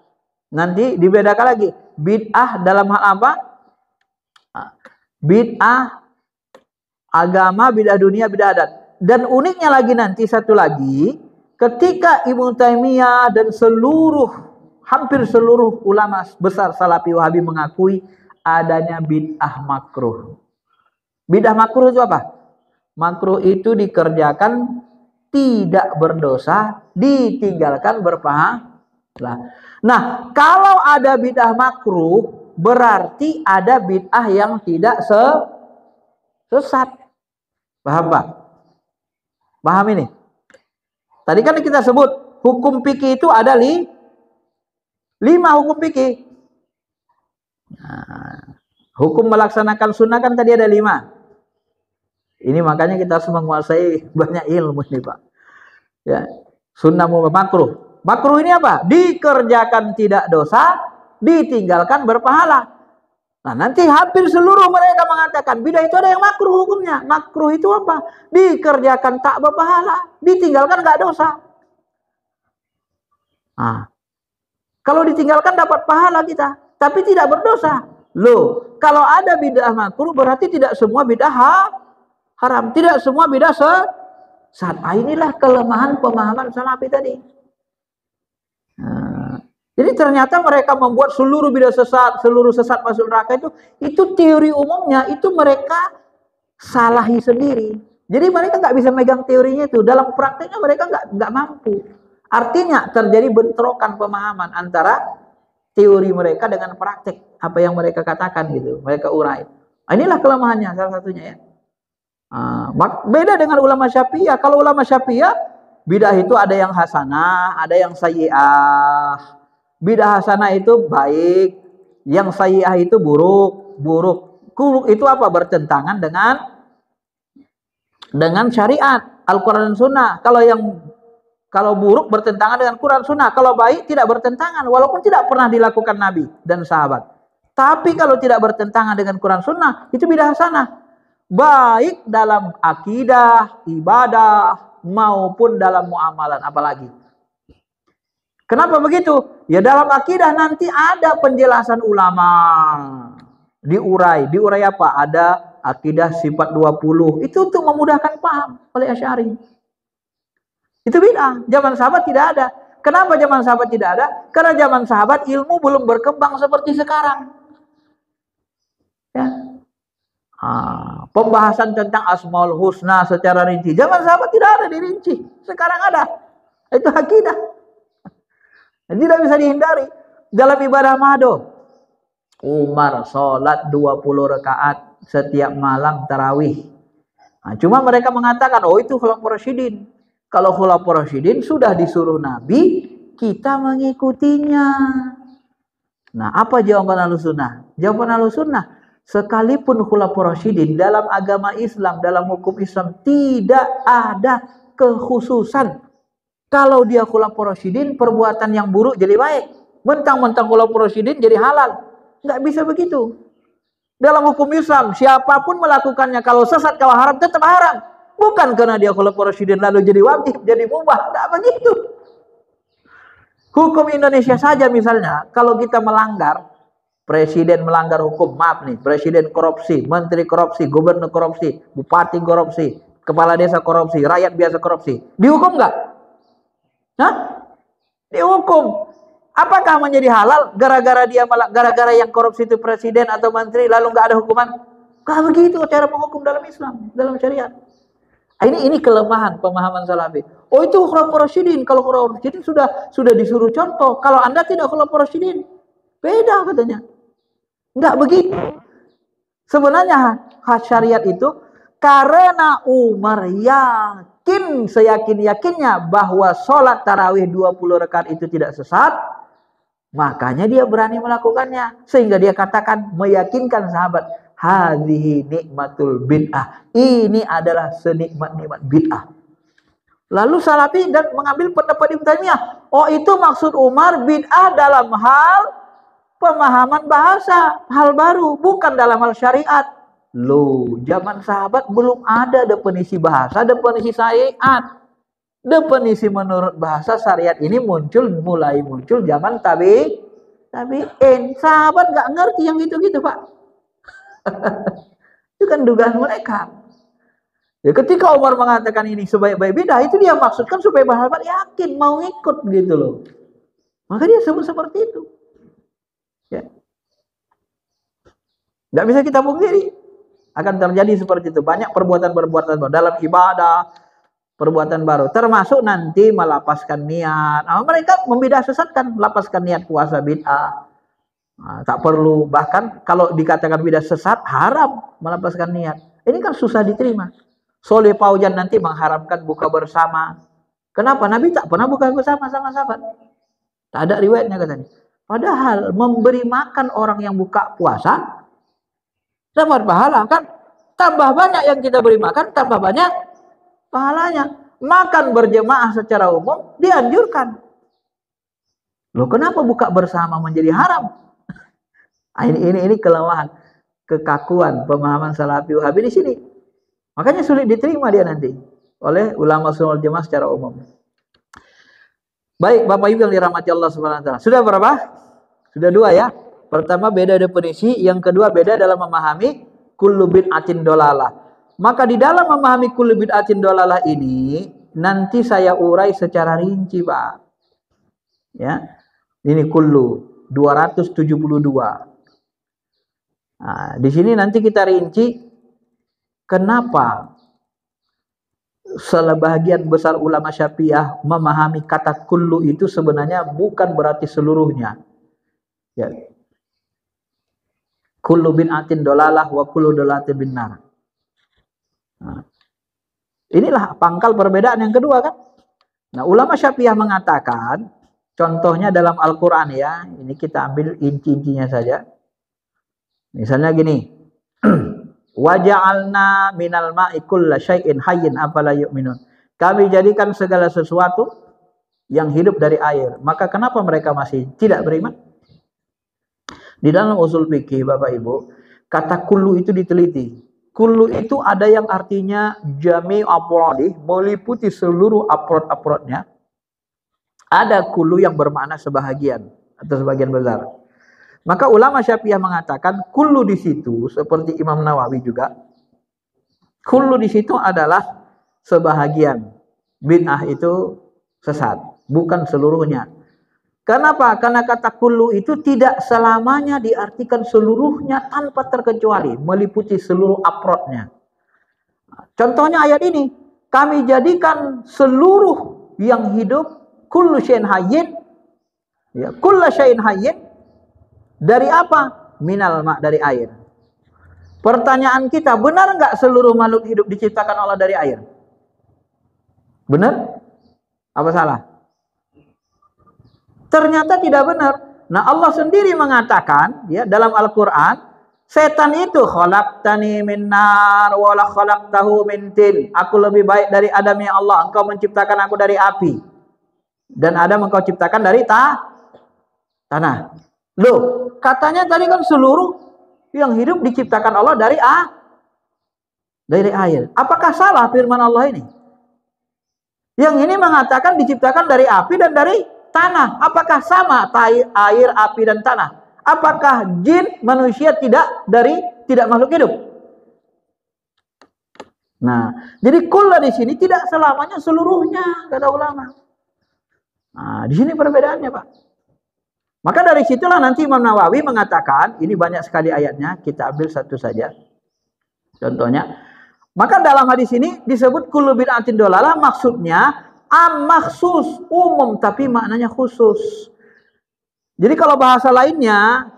Nanti dibedakan lagi. Bid'ah dalam hal apa? Bid'ah agama, bid'ah dunia, bid'ah adat. Dan uniknya lagi nanti satu lagi, ketika Ibnu Taimiyah dan hampir seluruh ulama besar Salafi Wahabi mengakui adanya bid'ah makruh. Bid'ah makruh itu apa? Makruh itu dikerjakan tidak berdosa, ditinggalkan berpahala. Nah, kalau ada bid'ah makruh, berarti ada bid'ah yang tidak sesat. Paham Pak? Paham ini? Tadi kan kita sebut hukum fikih itu ada 5 hukum fikih. Nah, hukum melaksanakan sunnah kan tadi ada 5. Ini makanya kita harus menguasai banyak ilmu nih Pak. Ya, sunnah makruh. Makruh ini apa? Dikerjakan tidak dosa, ditinggalkan berpahala. Nah, nanti hampir seluruh mereka mengatakan bid'ah itu ada yang makruh hukumnya. Makruh itu apa? Dikerjakan tak berpahala, ditinggalkan nggak dosa. Kalau ditinggalkan dapat pahala kita, tapi tidak berdosa. Loh, kalau ada bid'ah makruh berarti tidak semua bid'ah haram, tidak semua bid'ah sesat. Inilah kelemahan pemahaman Salafi tadi. Jadi ternyata mereka membuat seluruh bid'ah sesat, seluruh sesat masuk neraka itu teori umumnya, itu mereka salahi sendiri. Jadi mereka nggak bisa megang teorinya itu. Dalam prakteknya mereka nggak mampu. Artinya terjadi bentrokan pemahaman antara teori mereka dengan praktek apa yang mereka katakan gitu, mereka urai. Inilah kelemahannya salah satunya ya. Beda dengan ulama Syafi'iyah. Kalau ulama Syafi'iyah, bid'ah itu ada yang hasanah, ada yang sayyi'ah. Bid'ah hasanah itu baik, yang sayyi'ah itu buruk. Buruk itu apa? Bertentangan dengan syariat, Al-Quran dan Sunnah. Kalau buruk bertentangan dengan Quran Sunnah. Kalau baik tidak bertentangan, walaupun tidak pernah dilakukan Nabi dan sahabat. Tapi kalau tidak bertentangan dengan Quran Sunnah, itu bid'ah hasanah. Baik dalam akidah, ibadah, maupun dalam muamalah, apalagi. Kenapa begitu? Ya dalam akidah nanti ada penjelasan ulama. Diurai apa? Ada akidah sifat 20. Itu untuk memudahkan paham oleh Asy'ari. Itu bid'ah. Zaman sahabat tidak ada. Kenapa zaman sahabat tidak ada? Karena zaman sahabat ilmu belum berkembang seperti sekarang. Ya. Pembahasan tentang Asmaul Husna secara rinci. Zaman sahabat tidak ada dirinci. Sekarang ada. Itu akidah. Tidak bisa dihindari. Dalam ibadah mado, Umar sholat 20 rakaat setiap malam tarawih. Cuma mereka mengatakan, itu khulafaur rasyidin. Kalau khulafaur rasyidin sudah disuruh Nabi, kita mengikutinya. Nah, apa jawaban Ahlussunnah? Jawaban Ahlussunnah, sekalipun khulafaur rasyidin dalam agama Islam, dalam hukum Islam tidak ada kekhususan. Kalau dia khulafaur rasyidin, perbuatan yang buruk jadi baik. Mentang-mentang khulafaur rasyidin jadi halal. Nggak bisa begitu. Dalam hukum Islam, siapapun melakukannya, kalau sesat, kalau haram, tetap haram. Bukan karena dia khulafaur rasyidin lalu jadi wajib, jadi mubah. Nggak begitu. Hukum Indonesia saja misalnya, kalau kita melanggar, presiden melanggar hukum, maaf nih, presiden korupsi, menteri korupsi, gubernur korupsi, bupati korupsi, kepala desa korupsi, rakyat biasa korupsi, dihukum nggak? Hah? Dihukum. Apakah menjadi halal gara-gara dia malah gara-gara yang korupsi itu presiden atau menteri lalu nggak ada hukuman? Nggak begitu cara menghukum dalam Islam, dalam syariat. Ini kelemahan pemahaman Salafi. Oh itu khulafur rasyidin. Kalau khulafur rasyidin sudah disuruh contoh. Kalau Anda tidak khulafur rasyidin, beda katanya. Nggak begitu. Sebenarnya syariat itu karena Umar yakin seyakin-yakinnya bahwa sholat tarawih 20 rakaat itu tidak sesat, makanya dia berani melakukannya. Sehingga dia katakan, meyakinkan sahabat, hadhihi nikmatul bid'ah. Ini adalah senikmat-nikmat bid'ah. Lalu Salafi dan mengambil pendapat Ibnu Taimiyah. Oh itu maksud Umar bid'ah dalam hal pemahaman bahasa, hal baru, bukan dalam hal syariat. Loh, zaman sahabat belum ada definisi bahasa, definisi syariat. Definisi menurut bahasa syariat ini mulai muncul zaman tabi'in. Sahabat nggak ngerti yang gitu-gitu, Pak. Itu kan dugaan mereka. Ya ketika Umar mengatakan ini sebaik-baik bidah, itu dia maksudkan supaya sahabat yakin mau ikut gitu loh. Maka dia sebut seperti itu. Ya. Nggak bisa kita pungkiri akan terjadi seperti itu. Banyak perbuatan-perbuatan baru dalam ibadah, perbuatan baru, termasuk nanti melapaskan niat. Nah, mereka membidah sesatkan, lapaskan niat puasa bid'ah. Nah, tak perlu, bahkan kalau dikatakan bidah sesat haram melapaskan niat. Ini kan susah diterima. Soleh Paujan nanti mengharamkan buka bersama. Kenapa? Nabi tak pernah buka bersama sama sahabat. Tak ada riwayatnya katanya. Padahal memberi makan orang yang buka puasa dapat pahala kan? Tambah banyak yang kita beri makan, tambah banyak pahalanya. Makan berjemaah secara umum dianjurkan. Loh kenapa buka bersama menjadi haram? Ini kelemahan, kekakuan pemahaman Salafi Wahabi di sini. Makanya sulit diterima dia nanti oleh ulama sunnah jemaah secara umum. Baik, Bapak Ibu yang dirahmati Allah Subhanahu wa taala. Sudah berapa? Sudah 2 ya. Pertama beda definisi, yang kedua beda dalam memahami kullu bid'atin dolalah. Maka di dalam memahami kullu bid'atin dolalah ini nanti saya urai secara rinci, Pak. Ya. Ini kullu 272. Nah, di sini nanti kita rinci kenapa sebagian besar ulama Syafi'iyah memahami kata kullu itu sebenarnya bukan berarti seluruhnya. Ya. Kullu bid'atin dolalah wa kullu dolalatin binnar. Nah, inilah pangkal perbedaan yang kedua kan. Nah, ulama Syafi'iyah mengatakan, contohnya dalam Al-Quran ya, ini kita ambil inti-intinya saja. Misalnya gini, waja'alna minal ma'i kulla syai'in hayyin afala yu'minun. Kami jadikan segala sesuatu yang hidup dari air. Maka kenapa mereka masih tidak beriman? Di dalam usul fikih Bapak Ibu, kata kullu itu diteliti. Kullu itu ada yang artinya jami' afradi, meliputi seluruh afrod-afrodnya. Ada kullu yang bermakna sebahagian atau sebagian besar. Maka ulama Syafi'iyah mengatakan kullu di situ seperti Imam Nawawi juga. Kullu di situ adalah sebahagian. Bid'ah itu sesat, bukan seluruhnya. Kenapa? Karena kata kullu itu tidak selamanya diartikan seluruhnya tanpa terkecuali, meliputi seluruh afrodnya. Contohnya ayat ini, kami jadikan seluruh yang hidup kullu syai'in hayyin, ya, kullu syai'in hayyin dari apa? Minal ma', dari air. Pertanyaan kita, benar nggak seluruh makhluk hidup diciptakan Allah dari air? Benar? Apa salah? Ternyata tidak benar. Nah, Allah sendiri mengatakan ya dalam Al-Qur'an, setan itu khalaqtani min nar wa la khalaqtahu min tin. Aku lebih baik dari Adam ya Allah, engkau menciptakan aku dari api. Dan Adam engkau ciptakan dari tanah. Loh, katanya tadi kan seluruh yang hidup diciptakan Allah dari air. Apakah salah firman Allah ini? Yang ini mengatakan diciptakan dari api dan dari tanah. Apakah sama air, api dan tanah? Apakah jin manusia tidak makhluk hidup? Nah, jadi kulla di sini tidak selamanya seluruhnya, kata ulama. Nah, di sini perbedaannya, Pak. Maka dari situlah nanti Imam Nawawi mengatakan, ini banyak sekali ayatnya, kita ambil satu saja. Contohnya, maka dalam hadis ini disebut kullu bid'atin dolalah, maksudnya maksus, umum, tapi maknanya khusus. Jadi kalau bahasa lainnya,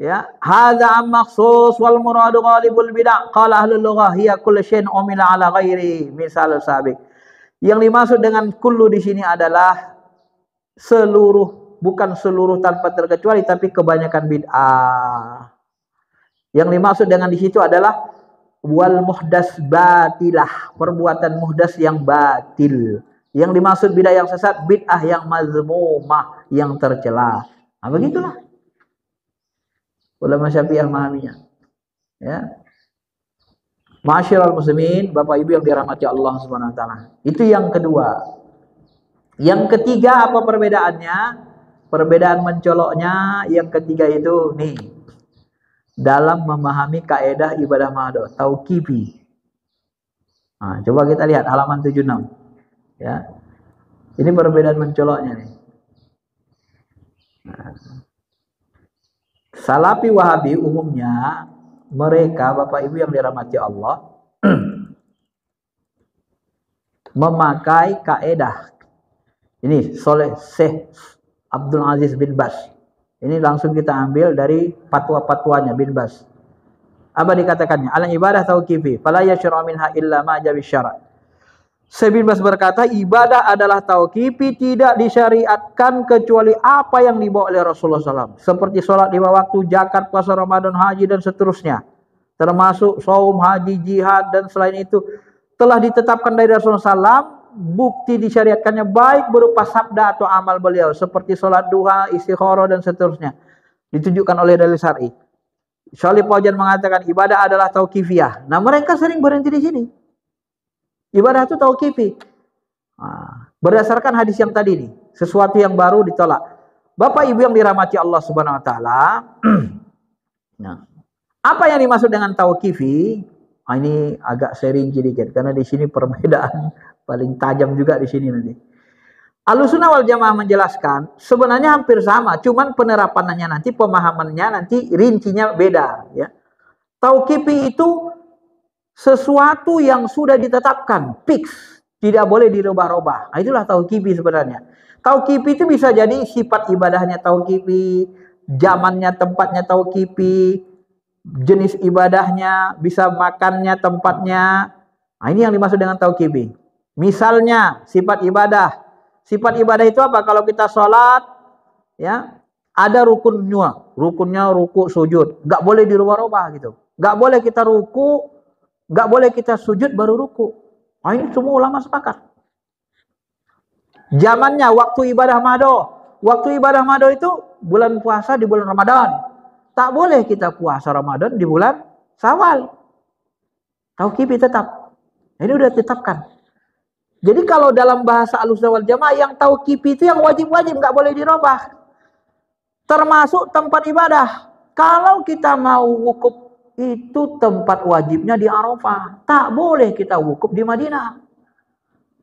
ya, hadza maksus wal muradu ghalibul bid'ah qala ahlul lughah hiya kullu syai'in umila ala ghairi misal sabiq. Yang dimaksud dengan kullu di sini adalah seluruh, bukan seluruh tanpa terkecuali, tapi kebanyakan bid'ah. Yang dimaksud dengan di situ adalah wal muhdas batilah, perbuatan muhdas yang batil. Yang dimaksud bid'ah yang sesat, bid'ah yang mazmumah, yang tercela. Nah, begitulah ulama Syafi'iyah memahaminya. Ya. Ma'asyiral muslimin, Bapak Ibu yang dirahmati Allah Subhanahu wa taala. Itu yang kedua. Yang ketiga apa perbedaannya? Perbedaan mencoloknya yang ketiga itu nih. Dalam memahami kaidah ibadah mahdoh, tauqifi. Nah, coba kita lihat halaman 76. Ya. Ini perbedaan mencoloknya nih. Nah. Salafi Wahabi umumnya mereka, Bapak Ibu yang dirahmati Allah, memakai kaidah. Ini Syekh Abdul Aziz bin Baz. Ini langsung kita ambil dari fatwa-fatwanya bin Baz. Apa dikatakannya? Al ibadah tauqifi, fala yashra' minha illa ma jabi syara'. Syekh bin Baz berkata, ibadah adalah tauqifi, tidak disyariatkan kecuali apa yang dibawa oleh Rasulullah SAW. Seperti sholat 5 waktu, zakat, puasa Ramadan, haji, dan seterusnya. Termasuk saum, haji, jihad, dan selain itu telah ditetapkan dari Rasulullah SAW. Bukti disyariatkannya baik berupa sabda atau amal beliau. Seperti sholat duha, istikharah, dan seterusnya. Ditunjukkan oleh dalil syar'i. Syalih Fauzan mengatakan ibadah adalah tauqifiyah. Nah, mereka sering berhenti di sini. Ibadah itu tauqifi. Nah, berdasarkan hadis yang tadi nih, sesuatu yang baru ditolak. Bapak Ibu yang dirahmati Allah Subhanahu wa taala, nah, apa yang dimaksud dengan tauqifi? Nah, ini agak sering sedikit karena di sini perbedaan paling tajam juga di sini nanti. Ahlussunnah wal Jamaah menjelaskan sebenarnya hampir sama, cuman penerapannya nanti, pemahamannya nanti rincinya beda, ya. Tauqifi itu sesuatu yang sudah ditetapkan, fix, tidak boleh dirubah-rubah. Nah, itulah tauqifi sebenarnya. Tauqifi itu bisa jadi sifat ibadahnya tauqifi, zamannya, tempatnya tauqifi, jenis ibadahnya, bisa makannya, tempatnya. Nah, ini yang dimaksud dengan tauqifi. Misalnya sifat ibadah. Sifat ibadah itu apa? Kalau kita sholat, ya, ada rukunnya ruku sujud, nggak boleh dirubah-rubah gitu. Nggak boleh kita ruku, nggak boleh kita sujud baru ruku. Nah, ini semua ulama sepakat. Zamannya waktu ibadah mado. Waktu ibadah mado itu bulan puasa di bulan Ramadan. Tak boleh kita puasa Ramadan di bulan Syawal. Tauqifi tetap. Ini udah ditetapkan. Jadi kalau dalam bahasa Ahlussunnah wal Jamaah yang tauqifi itu yang wajib-wajib, nggak boleh dirubah. Termasuk tempat ibadah. Kalau kita mau wukuf, itu tempat wajibnya di Arafah. Tak boleh kita wukuf di Madinah.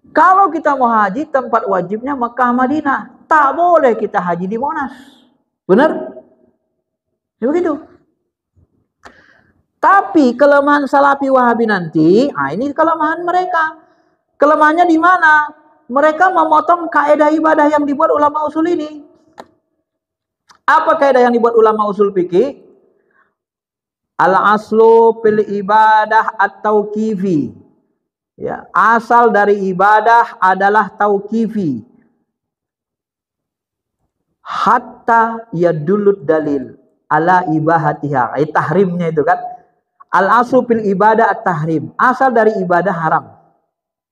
Kalau kita mau haji, tempat wajibnya Mekah, Madinah. Tak boleh kita haji di Monas. Benar? Ya begitu. Tapi kelemahan Salafi Wahabi nanti, nah ini kelemahan mereka. Kelemahannya di mana? Mereka memotong kaidah ibadah yang dibuat ulama usul ini. Apa kaidah yang dibuat ulama usul fikih? Al-aslu fil ibadah at-tauqifi. Ya, asal dari ibadah adalah tauqifi. Hatta yadulud dalil ala ibahatiha. Tahrimnya itu kan. Al-aslu fil ibadah at-tahrim. Asal dari ibadah haram.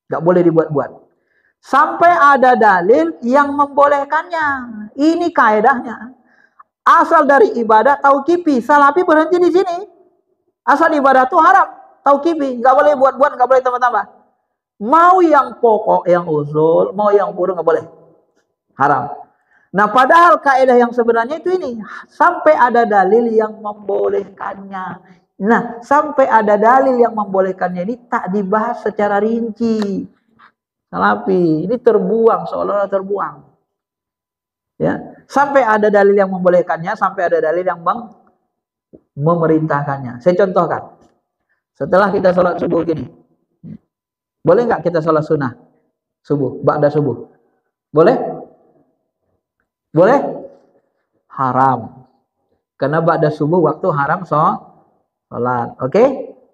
Gak boleh dibuat-buat. Sampai ada dalil yang membolehkannya. Ini kaedahnya. Asal dari ibadah tauqifi. Salafi berhenti di sini. Asal ibadah itu haram. Tauqifi. Gak boleh buat-buat, gak boleh tambah-tambah. Mau yang pokok, yang usul, mau yang pura gak boleh. Haram. Nah, padahal kaedah yang sebenarnya itu ini. Sampai ada dalil yang membolehkannya. Nah, sampai ada dalil yang membolehkannya ini tak dibahas secara rinci. Salafi ini terbuang, seolah-olah terbuang. Ya, sampai ada dalil yang membolehkannya, sampai ada dalil yang memerintahkannya. Saya contohkan. Setelah kita sholat subuh gini, boleh nggak kita sholat sunnah subuh, ba'da subuh? Boleh? Boleh? Haram. Karena ba'da subuh waktu haram sholat. Oke?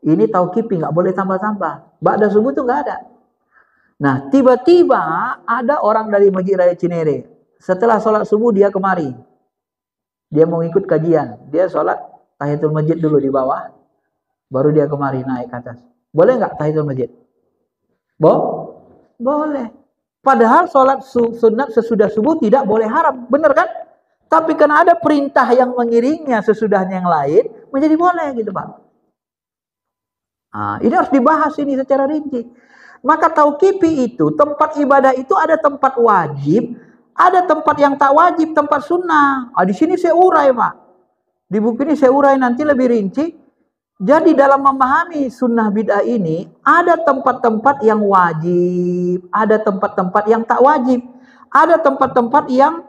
Ini tauqifi, nggak boleh tambah-tambah. Ba'da subuh tuh nggak ada. Nah, tiba-tiba ada orang dari Masjid Raya Cinere. Setelah sholat subuh dia kemari. Dia mau ikut kajian. Dia sholat tahiyatul masjid dulu di bawah. Baru dia kemari naik ke atas. Boleh nggak tahiyatul masjid? Boleh. Padahal sholat sunat sesudah subuh tidak boleh haram. Benar kan? Tapi karena ada perintah yang mengiringnya sesudahnya yang lain, menjadi boleh gitu Pak. Nah, ini harus dibahas ini secara rinci. Maka tauqifi itu, tempat ibadah itu ada tempat wajib, ada tempat yang tak wajib, tempat sunnah. Di sini saya urai Pak. Di buku ini saya urai nanti lebih rinci. Jadi dalam memahami sunnah bid'ah ini, ada tempat-tempat yang wajib, ada tempat-tempat yang tak wajib, ada tempat-tempat yang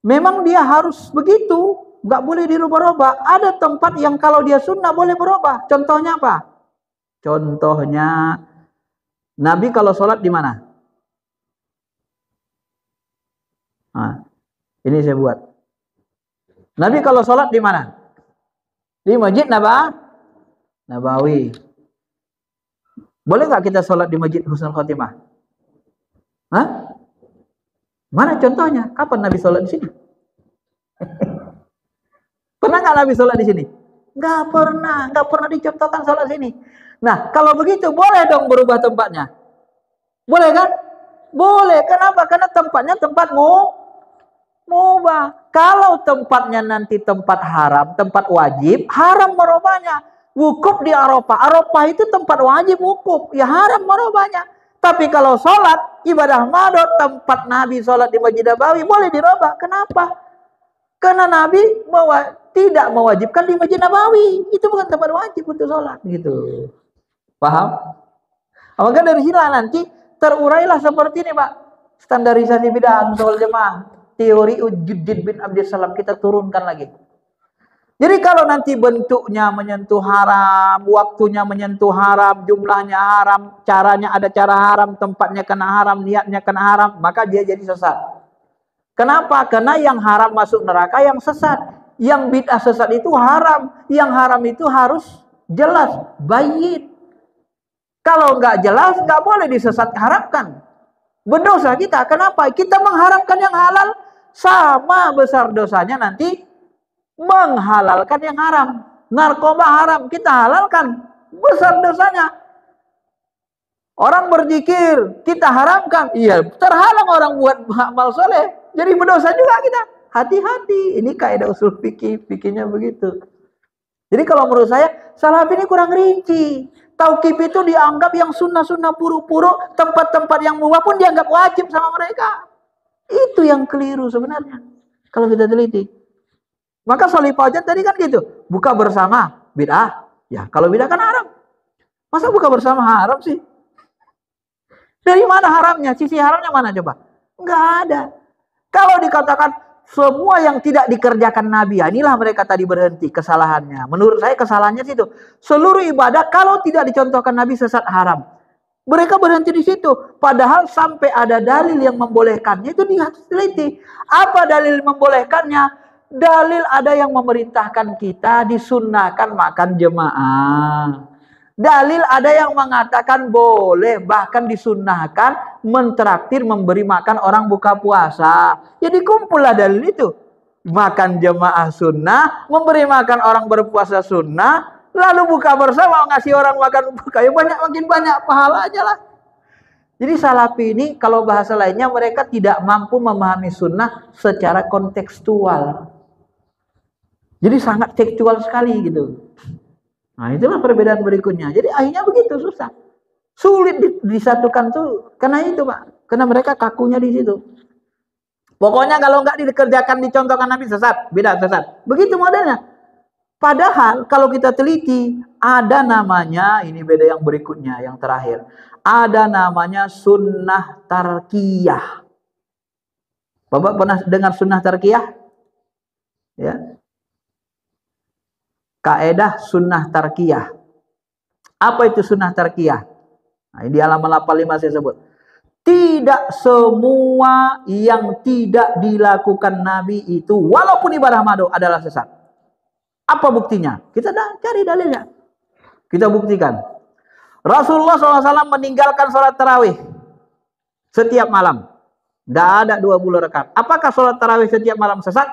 memang dia harus begitu, nggak boleh dirubah-rubah. Ada tempat yang kalau dia sunnah boleh berubah. Contohnya apa? Contohnya Nabi kalau sholat di mana? Nah, ini saya buat. Nabi kalau sholat di mana? Di Masjid Nabawi. Boleh nggak kita sholat di Masjid Husnul Khotimah? Hah? Mana contohnya? Kapan Nabi sholat di sini? Pernah nggak Nabi sholat di sini? Nggak pernah dicontohkan sholat sini. Nah, kalau begitu boleh dong berubah tempatnya. Boleh kan? Boleh. Kenapa? Karena tempatnya tempat mubah. Kalau tempatnya nanti tempat haram, tempat wajib, haram merubahnya. Wukuf di Arafah. Arafah itu tempat wajib wukuf. Ya haram merubahnya. Tapi kalau sholat, ibadah madot, tempat Nabi sholat di Masjid Nabawi, boleh dirubah. Kenapa? Karena Nabi tidak mewajibkan di Masjid Nabawi. Itu bukan tempat wajib untuk sholat. Gitu. Paham? Maka dari sini nanti terurailah seperti ini Pak. Standarisasi bid'ah soal jemaah. Teori Ujuddin bin Abdissalam kita turunkan lagi. Jadi kalau nanti bentuknya menyentuh haram, waktunya menyentuh haram, jumlahnya haram, caranya ada cara haram, tempatnya kena haram, niatnya kena haram, maka dia jadi sesat. Kenapa? Karena yang haram masuk neraka yang sesat. Yang bid'ah sesat itu haram. Yang haram itu harus jelas, bayyin. Kalau nggak jelas, nggak boleh disesat haramkan. Berdosa kita. Kenapa? Kita mengharamkan yang halal, sama besar dosanya nanti menghalalkan yang haram. Narkoba haram, kita halalkan, besar dosanya. Orang berzikir, kita haramkan, iya, terhalang orang buat amal soleh. Jadi berdosa juga kita. Hati-hati, ini kaidah usul fikihnya begitu. Jadi kalau menurut saya, salaf ini kurang rinci. Tauqif itu dianggap yang sunnah-sunnah puru-puru, tempat-tempat yang mubah pun dianggap wajib sama mereka. Itu yang keliru sebenarnya. Kalau kita teliti. Maka Sholih Fauzan tadi kan gitu. Buka bersama, bid'ah. Ya, kalau bid'ah kan haram. Masa buka bersama haram sih? Dari mana haramnya? Sisi haramnya mana coba? Enggak ada. Kalau dikatakan semua yang tidak dikerjakan Nabi, ya inilah mereka tadi berhenti kesalahannya. Menurut saya kesalahannya situ. Seluruh ibadah kalau tidak dicontohkan Nabi sesat haram. Mereka berhenti di situ. Padahal sampai ada dalil yang membolehkannya itu diteliti. Apa dalil membolehkannya? Dalil ada yang memerintahkan kita disunnahkan makan jemaah. Dalil ada yang mengatakan boleh, bahkan disunnahkan mentraktir memberi makan orang buka puasa. Jadi kumpullah dalil itu. Makan jemaah sunnah, memberi makan orang berpuasa sunnah, lalu buka bersama ngasih orang makan buka. Ya makin banyak pahalanya lah. Jadi salafi ini kalau bahasa lainnya mereka tidak mampu memahami sunnah secara kontekstual. Jadi sangat tekstual sekali gitu. Nah itulah perbedaan berikutnya. Jadi akhirnya begitu susah. Sulit disatukan tuh. Karena itu Pak. Karena mereka kakunya di situ. Pokoknya kalau nggak dikerjakan dicontohkan Nabi sesat. Beda sesat. Begitu modelnya. Padahal kalau kita teliti, ada namanya, ini beda yang berikutnya, yang terakhir. Ada namanya sunnah tarkiyah. Bapak pernah dengar sunnah tarkiyah? Ya. Kaedah sunnah tarkiyah. Apa itu sunnah tarkiyah? Nah, di halaman 85 saya sebut. Tidak semua yang tidak dilakukan Nabi itu, walaupun ibadah madu, adalah sesat. Apa buktinya? Kita cari dalilnya. Kita buktikan. Rasulullah SAW meninggalkan sholat tarawih setiap malam. Tidak ada 20 rakaat. Apakah sholat tarawih setiap malam sesat?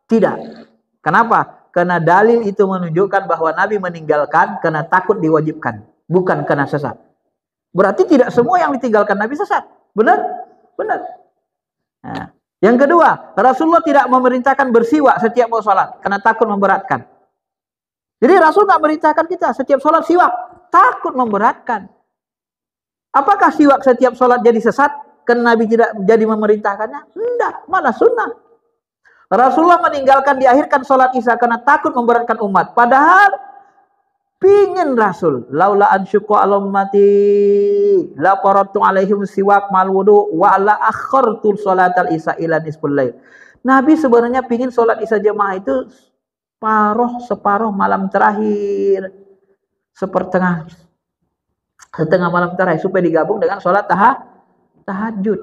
Tidak. Kenapa? Karena dalil itu menunjukkan bahwa Nabi meninggalkan karena takut diwajibkan. Bukan karena sesat. Berarti tidak semua yang ditinggalkan Nabi sesat. Benar? Benar. Nah, yang kedua, Rasulullah tidak memerintahkan bersiwak setiap mau sholat karena takut memberatkan. Jadi Rasul nggak merintahkan kita setiap sholat siwak, takut memberatkan. Apakah siwak setiap sholat jadi sesat? Karena Nabi tidak jadi memerintahkannya? Tidak, malah sunnah. Rasulullah meninggalkan diakhirkan sholat isya karena takut memberatkan umat. Padahal pingin Rasul, laula an syuqa ala ummati la qaratu alaihim siwak mal wudu wa la akhartu sholatal isya ila nisful lail. Nabi sebenarnya pingin sholat isya jamaah itu separuh malam terakhir, setengah malam terakhir, supaya digabung dengan sholat tahajud.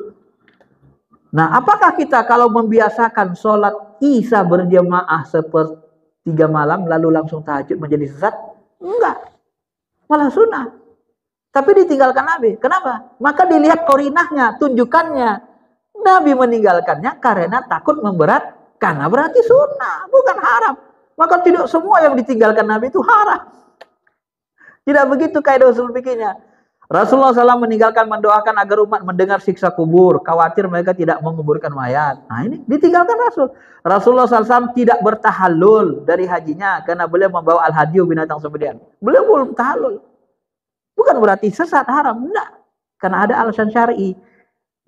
Nah, apakah kita kalau membiasakan sholat isya berjamaah sepertiga malam lalu langsung tahajud menjadi sesat? Enggak, malah sunnah. Tapi ditinggalkan Nabi. Kenapa? Maka dilihat korinahnya, tunjukannya. Nabi meninggalkannya karena takut memberatkan. Nah, berarti sunnah, bukan haram. Maka tidak semua yang ditinggalkan Nabi itu haram. Tidak begitu kaidah usul fikihnya. Rasulullah SAW meninggalkan mendoakan agar umat mendengar siksa kubur. Khawatir mereka tidak menguburkan mayat. Nah, ini ditinggalkan Rasul. Rasulullah SAW tidak bertahallul dari hajinya karena beliau membawa al-hadiyu binatang sembelihan. Beliau belum tahallul. Bukan berarti sesat, haram. Tidak. Karena ada alasan syar'i.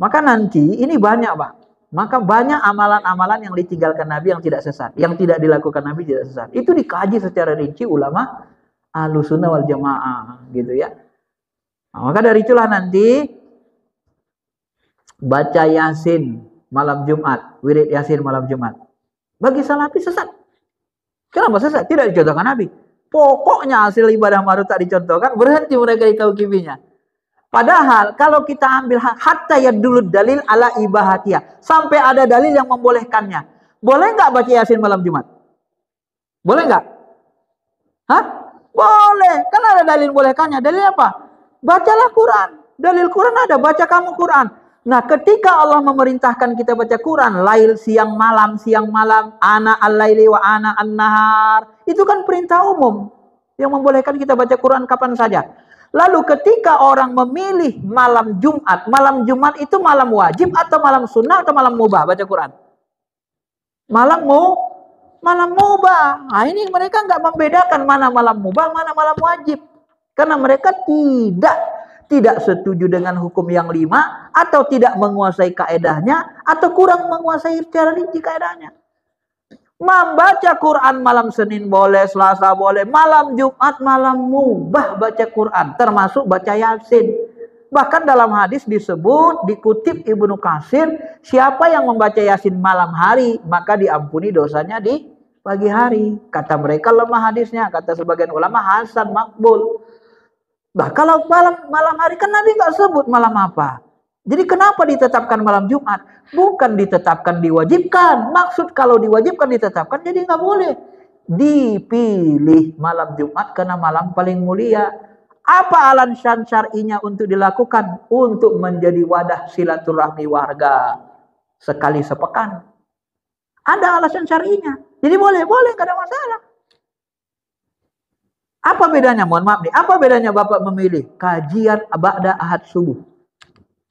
Maka nanti ini banyak, Pak. Maka banyak amalan-amalan yang ditinggalkan Nabi yang tidak sesat. Yang tidak dilakukan Nabi tidak sesat. Itu dikaji secara rinci ulama Ahlussunnah wal Jamaah. Gitu ya. Nah, maka dari itulah nanti baca Yasin malam Jumat. Wirid Yasin malam Jumat. Bagi Salafi sesat. Kenapa sesat? Tidak dicontohkan Nabi. Pokoknya hasil ibadah maru tak dicontohkan. Berhenti mereka di tauqifinya. Padahal kalau kita ambil hatta ya dulu dalil ala ibahatiyah, sampai ada dalil yang membolehkannya. Boleh nggak baca Yasin malam Jumat? Boleh nggak? Hah? Boleh. Kan ada dalil membolehkannya. Dalil apa? Bacalah Quran. Dalil Quran ada. Baca kamu Quran. Nah, ketika Allah memerintahkan kita baca Quran, lail siang malam, ana al-laili wa ana an-nahar, itu kan perintah umum yang membolehkan kita baca Quran kapan saja. Lalu ketika orang memilih malam Jumat itu malam wajib atau malam sunnah atau malam mubah baca Quran? Malam mubah. Nah, ini mereka nggak membedakan mana malam mubah, mana malam wajib. Karena mereka tidak setuju dengan hukum yang 5 atau tidak menguasai kaedahnya atau kurang menguasai secara rinci kaedahnya. Membaca Quran malam Senin boleh, Selasa boleh, malam Jumat malam mubah baca Quran, termasuk baca Yasin. Bahkan dalam hadis disebut, dikutip Ibnu Katsir, siapa yang membaca Yasin malam hari, maka diampuni dosanya di pagi hari. Kata mereka lemah hadisnya, kata sebagian ulama hasan makbul. Nah, kalau malam hari kan Nabi nggak sebut malam apa. Jadi kenapa ditetapkan malam Jumat? Bukan ditetapkan diwajibkan. Maksud kalau diwajibkan ditetapkan jadi nggak boleh. Dipilih malam Jumat karena malam paling mulia. Apa alasan syar'inya untuk dilakukan? Untuk menjadi wadah silaturahmi warga sekali sepekan. Ada alasan syar'inya. Jadi boleh, nggak ada masalah. Apa bedanya? Mohon maaf nih. Apa bedanya Bapak memilih kajian ba'da ahad subuh?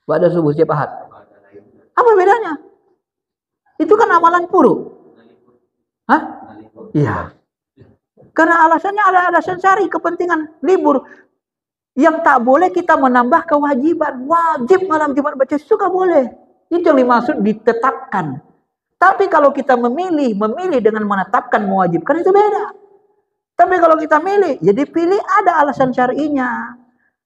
Ba'da subuh setiap ahad. Apa bedanya? Itu kan amalan puru. Hah? Iya. Karena alasannya ada alasan syar'i, kepentingan libur. Yang tak boleh kita menambah kewajiban. Wajib malam Jumat baca suka boleh. Itu yang dimaksud ditetapkan. Tapi kalau kita memilih dengan menetapkan mewajibkan itu beda. Tapi kalau kita milih, ya dipilih ada alasan syar'inya.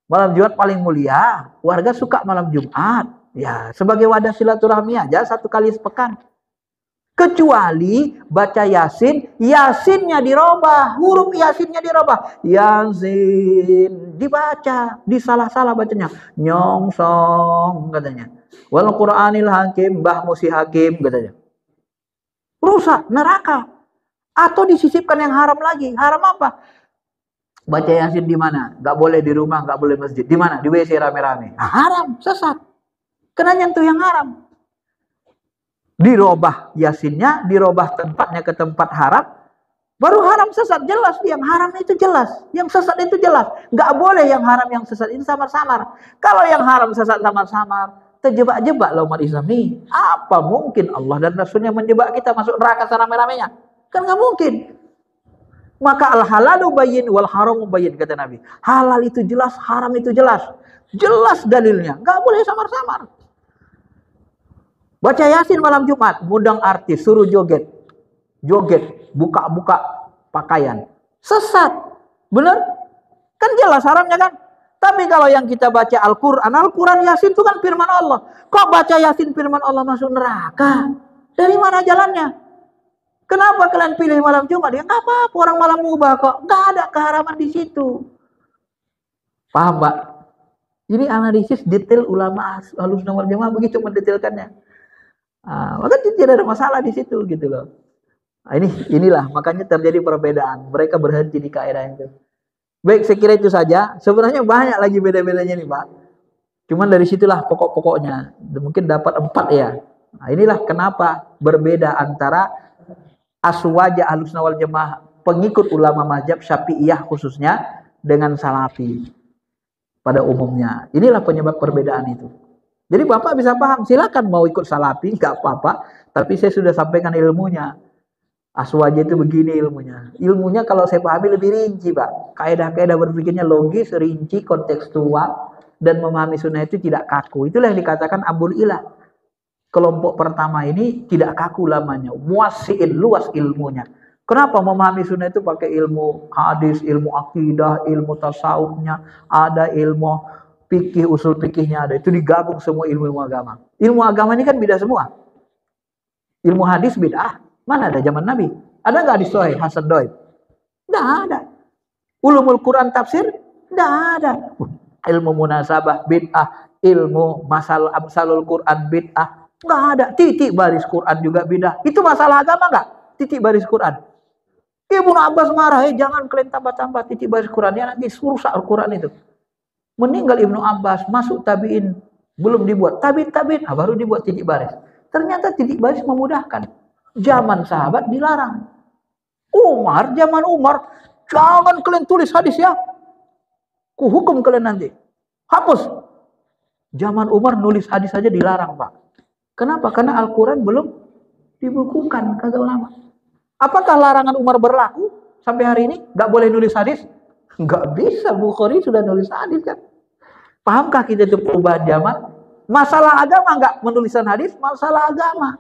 Malam Jumat paling mulia, warga suka malam Jumat. Ya, sebagai wadah silaturahmi aja 1 kali sepekan. Kecuali baca Yasin, Yasinnya dirubah, huruf Yasinnya dirubah. Yasin dibaca, disalah-salah bacanya. Nyongsong katanya. Wal Qur'anil Hakim, Mbah Musi Hakim katanya. Rusak, neraka. Atau disisipkan yang haram lagi. Haram apa? Baca Yasin di mana? Gak boleh di rumah, gak boleh masjid. Di mana? Di WC rame-rame. Nah, haram, sesat. Kena nyentuh yang haram. Dirobah Yasinnya, dirobah tempatnya ke tempat haram. Baru haram sesat, jelas. Yang haram itu jelas. Yang sesat itu jelas. Gak boleh yang haram yang sesat itu samar-samar. Kalau yang haram sesat samar-samar, terjebak-jebak lah umat Islam nih. Apa mungkin Allah dan Rasulnya menjebak kita masuk neraka serame-ramenya? Kan gak mungkin. Maka al-halalu bayyin wal haramu bayyin, kata Nabi. Halal itu jelas, haram itu jelas. Jelas dalilnya. Gak boleh samar-samar. Baca Yasin malam Jumat, ngundang artis, suruh joget. Joget, buka-buka pakaian. Sesat. Bener? Kan jelas haramnya kan? Tapi kalau yang kita baca Al-Quran, Al-Quran Yasin itu kan firman Allah. Kok baca Yasin firman Allah masuk neraka? Dari mana jalannya? Kenapa kalian pilih malam Jumat? Ya nggak apa-apa, orang malam mubah kok. Nggak ada keharaman di situ. Paham, Pak? Ini analisis detail ulama Ahlussunnah wal Jamaah begitu mendetailkannya. Maka tidak ada masalah di situ gitu loh. Inilah makanya terjadi perbedaan. Mereka berhenti di kaidah itu. Baik, saya kira itu saja. Sebenarnya banyak lagi beda-bedanya nih, Pak. Cuman dari situlah pokok-pokoknya. Mungkin dapat 4 ya. Nah, inilah kenapa berbeda antara aswaja Ahlussunnah wal Jamaah, pengikut ulama mazhab Syafi'iyah khususnya, dengan Salafi pada umumnya. Inilah penyebab perbedaan itu. Jadi Bapak bisa paham, silakan mau ikut Salafi, nggak apa-apa, tapi saya sudah sampaikan ilmunya. Aswaja itu begini ilmunya. Ilmunya kalau saya pahami lebih rinci, Pak. Kaidah-kaidah berpikirnya logis, rinci, kontekstual, dan memahami sunnah itu tidak kaku. Itulah yang dikatakan Abul Ilah. Kelompok pertama ini tidak kaku lamanya, muasiin, luas ilmunya. Kenapa memahami sunnah itu pakai ilmu hadis, ilmu akidah, ilmu tasawufnya, ada ilmu fikih, usul fikihnya ada. Itu digabung semua ilmu agama. Ilmu agama ini kan beda semua. Ilmu hadis bid'ah, mana ada zaman Nabi? Ada nggak hadis sahih Hasan Doib? Nggak ada. Ulumul Quran tafsir? Nggak ada. Ilmu munasabah bid'ah, ilmu masalah amsalul Quran bid'ah. Nggak ada. Titik baris Quran juga bid'ah. Itu masalah agama nggak? Titik baris Quran. Ibnu Abbas marah, jangan kalian tambah-tambah titik baris Quran. Ya nanti rusak Al-Quran itu. Meninggal Ibnu Abbas, masuk tabi'in, belum dibuat. Tabi'in, baru dibuat titik baris. Ternyata titik baris memudahkan. Zaman sahabat dilarang. Zaman Umar, jangan kalian tulis hadis ya. Kuhukum kalian nanti. Hapus. Zaman Umar nulis hadis saja dilarang, Pak. Kenapa? Karena Al-Quran belum dibukukan, kata ulama. Apakah larangan Umar berlaku sampai hari ini? Gak boleh nulis hadis? Gak bisa, Bukhari sudah nulis hadis kan. Pahamkah kita itu perubahan zaman? Masalah agama gak menulisan hadis? Masalah agama.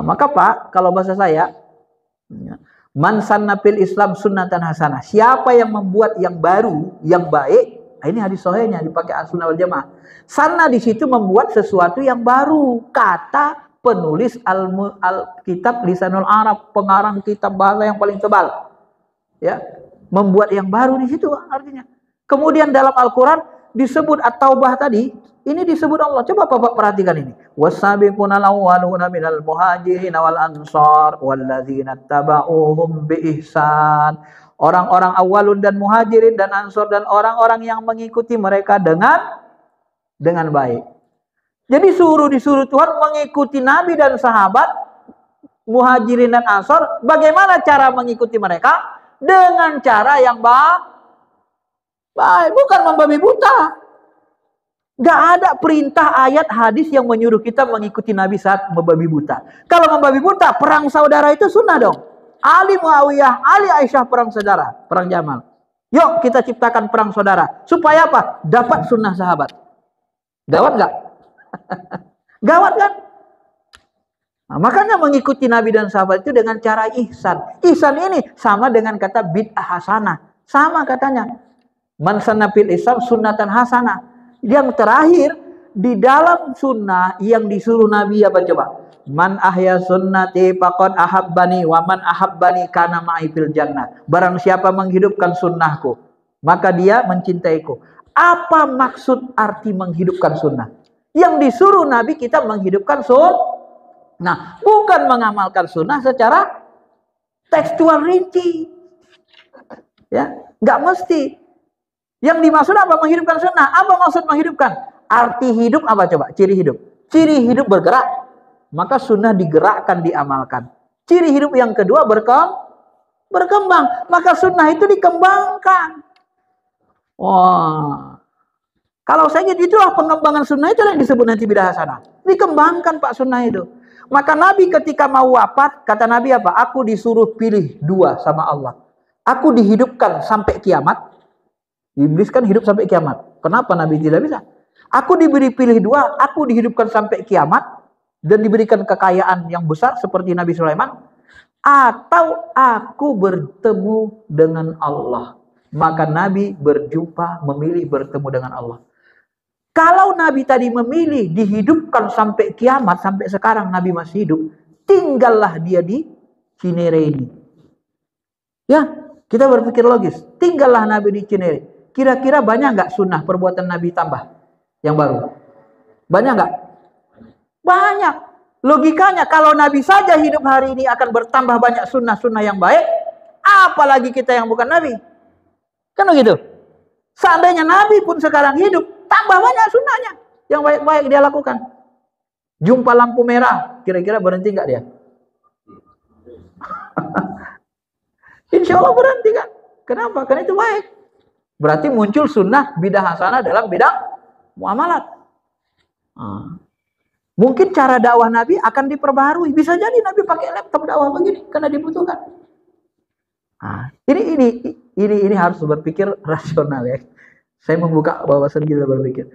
Maka Pak, kalau bahasa saya, man sanna fil Islam sunnatan hasanah. Siapa yang membuat yang baru, yang baik, ini hadis sahihnya dipakai Ahlussunnah wal Jamaah. Sana di situ membuat sesuatu yang baru. Kata penulis kitab Lisanul Arab, pengarang kitab bahasa yang paling tebal. Ya, membuat yang baru di situ artinya. Kemudian dalam Al-Qur'an disebut At-Taubah tadi, ini disebut Allah. Coba Bapak perhatikan ini. Wasabiquna al-awwaluna minal muhajirin wal ansar walladzina tabauhum bi ihsan. Orang-orang awalun dan muhajirin dan ansor dan orang-orang yang mengikuti mereka dengan baik. Jadi disuruh Tuhan mengikuti Nabi dan sahabat, muhajirin dan ansor. Bagaimana cara mengikuti mereka? Dengan cara yang baik, bukan membabi buta. Gak ada perintah ayat hadis yang menyuruh kita mengikuti Nabi saat membabi buta. Kalau membabi buta, perang saudara itu sunnah dong. Ali Muawiyah, Ali Aisyah perang saudara, perang Jamal. Yuk kita ciptakan perang saudara. Supaya apa? Dapat sunnah sahabat. Gawat gak? Gawat kan? Nah, makanya mengikuti Nabi dan sahabat itu dengan cara ihsan. Ihsan ini sama dengan kata bid'ah hasanah. Sama katanya. Man sanna fil Islam sunnatan hasanah. Yang terakhir, di dalam sunnah yang disuruh Nabi apa coba? Man ahya sunnati faqad ahabbani wa man ahabbani kana ma'i fil jannah. Barang siapa menghidupkan sunnahku, maka dia mencintaiku. Apa maksud arti menghidupkan sunnah? Yang disuruh Nabi kita menghidupkan sunnah. Nah, bukan mengamalkan sunnah secara tekstual rinci. Ya, nggak mesti. Yang dimaksud apa menghidupkan sunnah? Apa maksud menghidupkan? Arti hidup apa coba? Ciri hidup. Ciri hidup bergerak. Maka sunnah digerakkan, diamalkan. Ciri hidup yang kedua berkembang. Maka sunnah itu dikembangkan. Wah. Kalau saya gitu, itulah pengembangan sunnah itu yang disebut nanti bidah hasanah. Dikembangkan Pak sunnah itu. Maka Nabi ketika mau wafat, kata Nabi apa? Aku disuruh pilih dua sama Allah. Aku dihidupkan sampai kiamat. Iblis kan hidup sampai kiamat. Kenapa Nabi tidak bisa? Aku diberi pilih dua. Aku dihidupkan sampai kiamat. Dan diberikan kekayaan yang besar seperti Nabi Sulaiman. Atau aku bertemu dengan Allah. Maka Nabi memilih bertemu dengan Allah. Kalau Nabi tadi memilih dihidupkan sampai kiamat, sampai sekarang Nabi masih hidup, tinggallah dia di Cinere ini. Ya, kita berpikir logis. Tinggallah Nabi di Cinere. Kira-kira banyak nggak sunnah perbuatan Nabi tambah yang baru? Banyak nggak? Banyak. Logikanya kalau Nabi saja hidup hari ini akan bertambah banyak sunnah-sunnah yang baik, apalagi kita yang bukan Nabi. Kan begitu? Seandainya Nabi pun sekarang hidup, tambah banyak sunnahnya yang baik-baik dia lakukan. Jumpa lampu merah, kira-kira berhenti nggak dia? Insya Allah berhenti kan? Kenapa? Karena itu baik. Berarti muncul sunnah bidah hasanah dalam bidang muamalat. Mungkin cara dakwah Nabi akan diperbaharui. Bisa jadi Nabi pakai laptop dakwah begini karena dibutuhkan. Ini harus berpikir rasional ya. Saya membuka wawasan kita berpikir.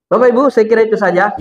Bapak Ibu, saya kira itu saja.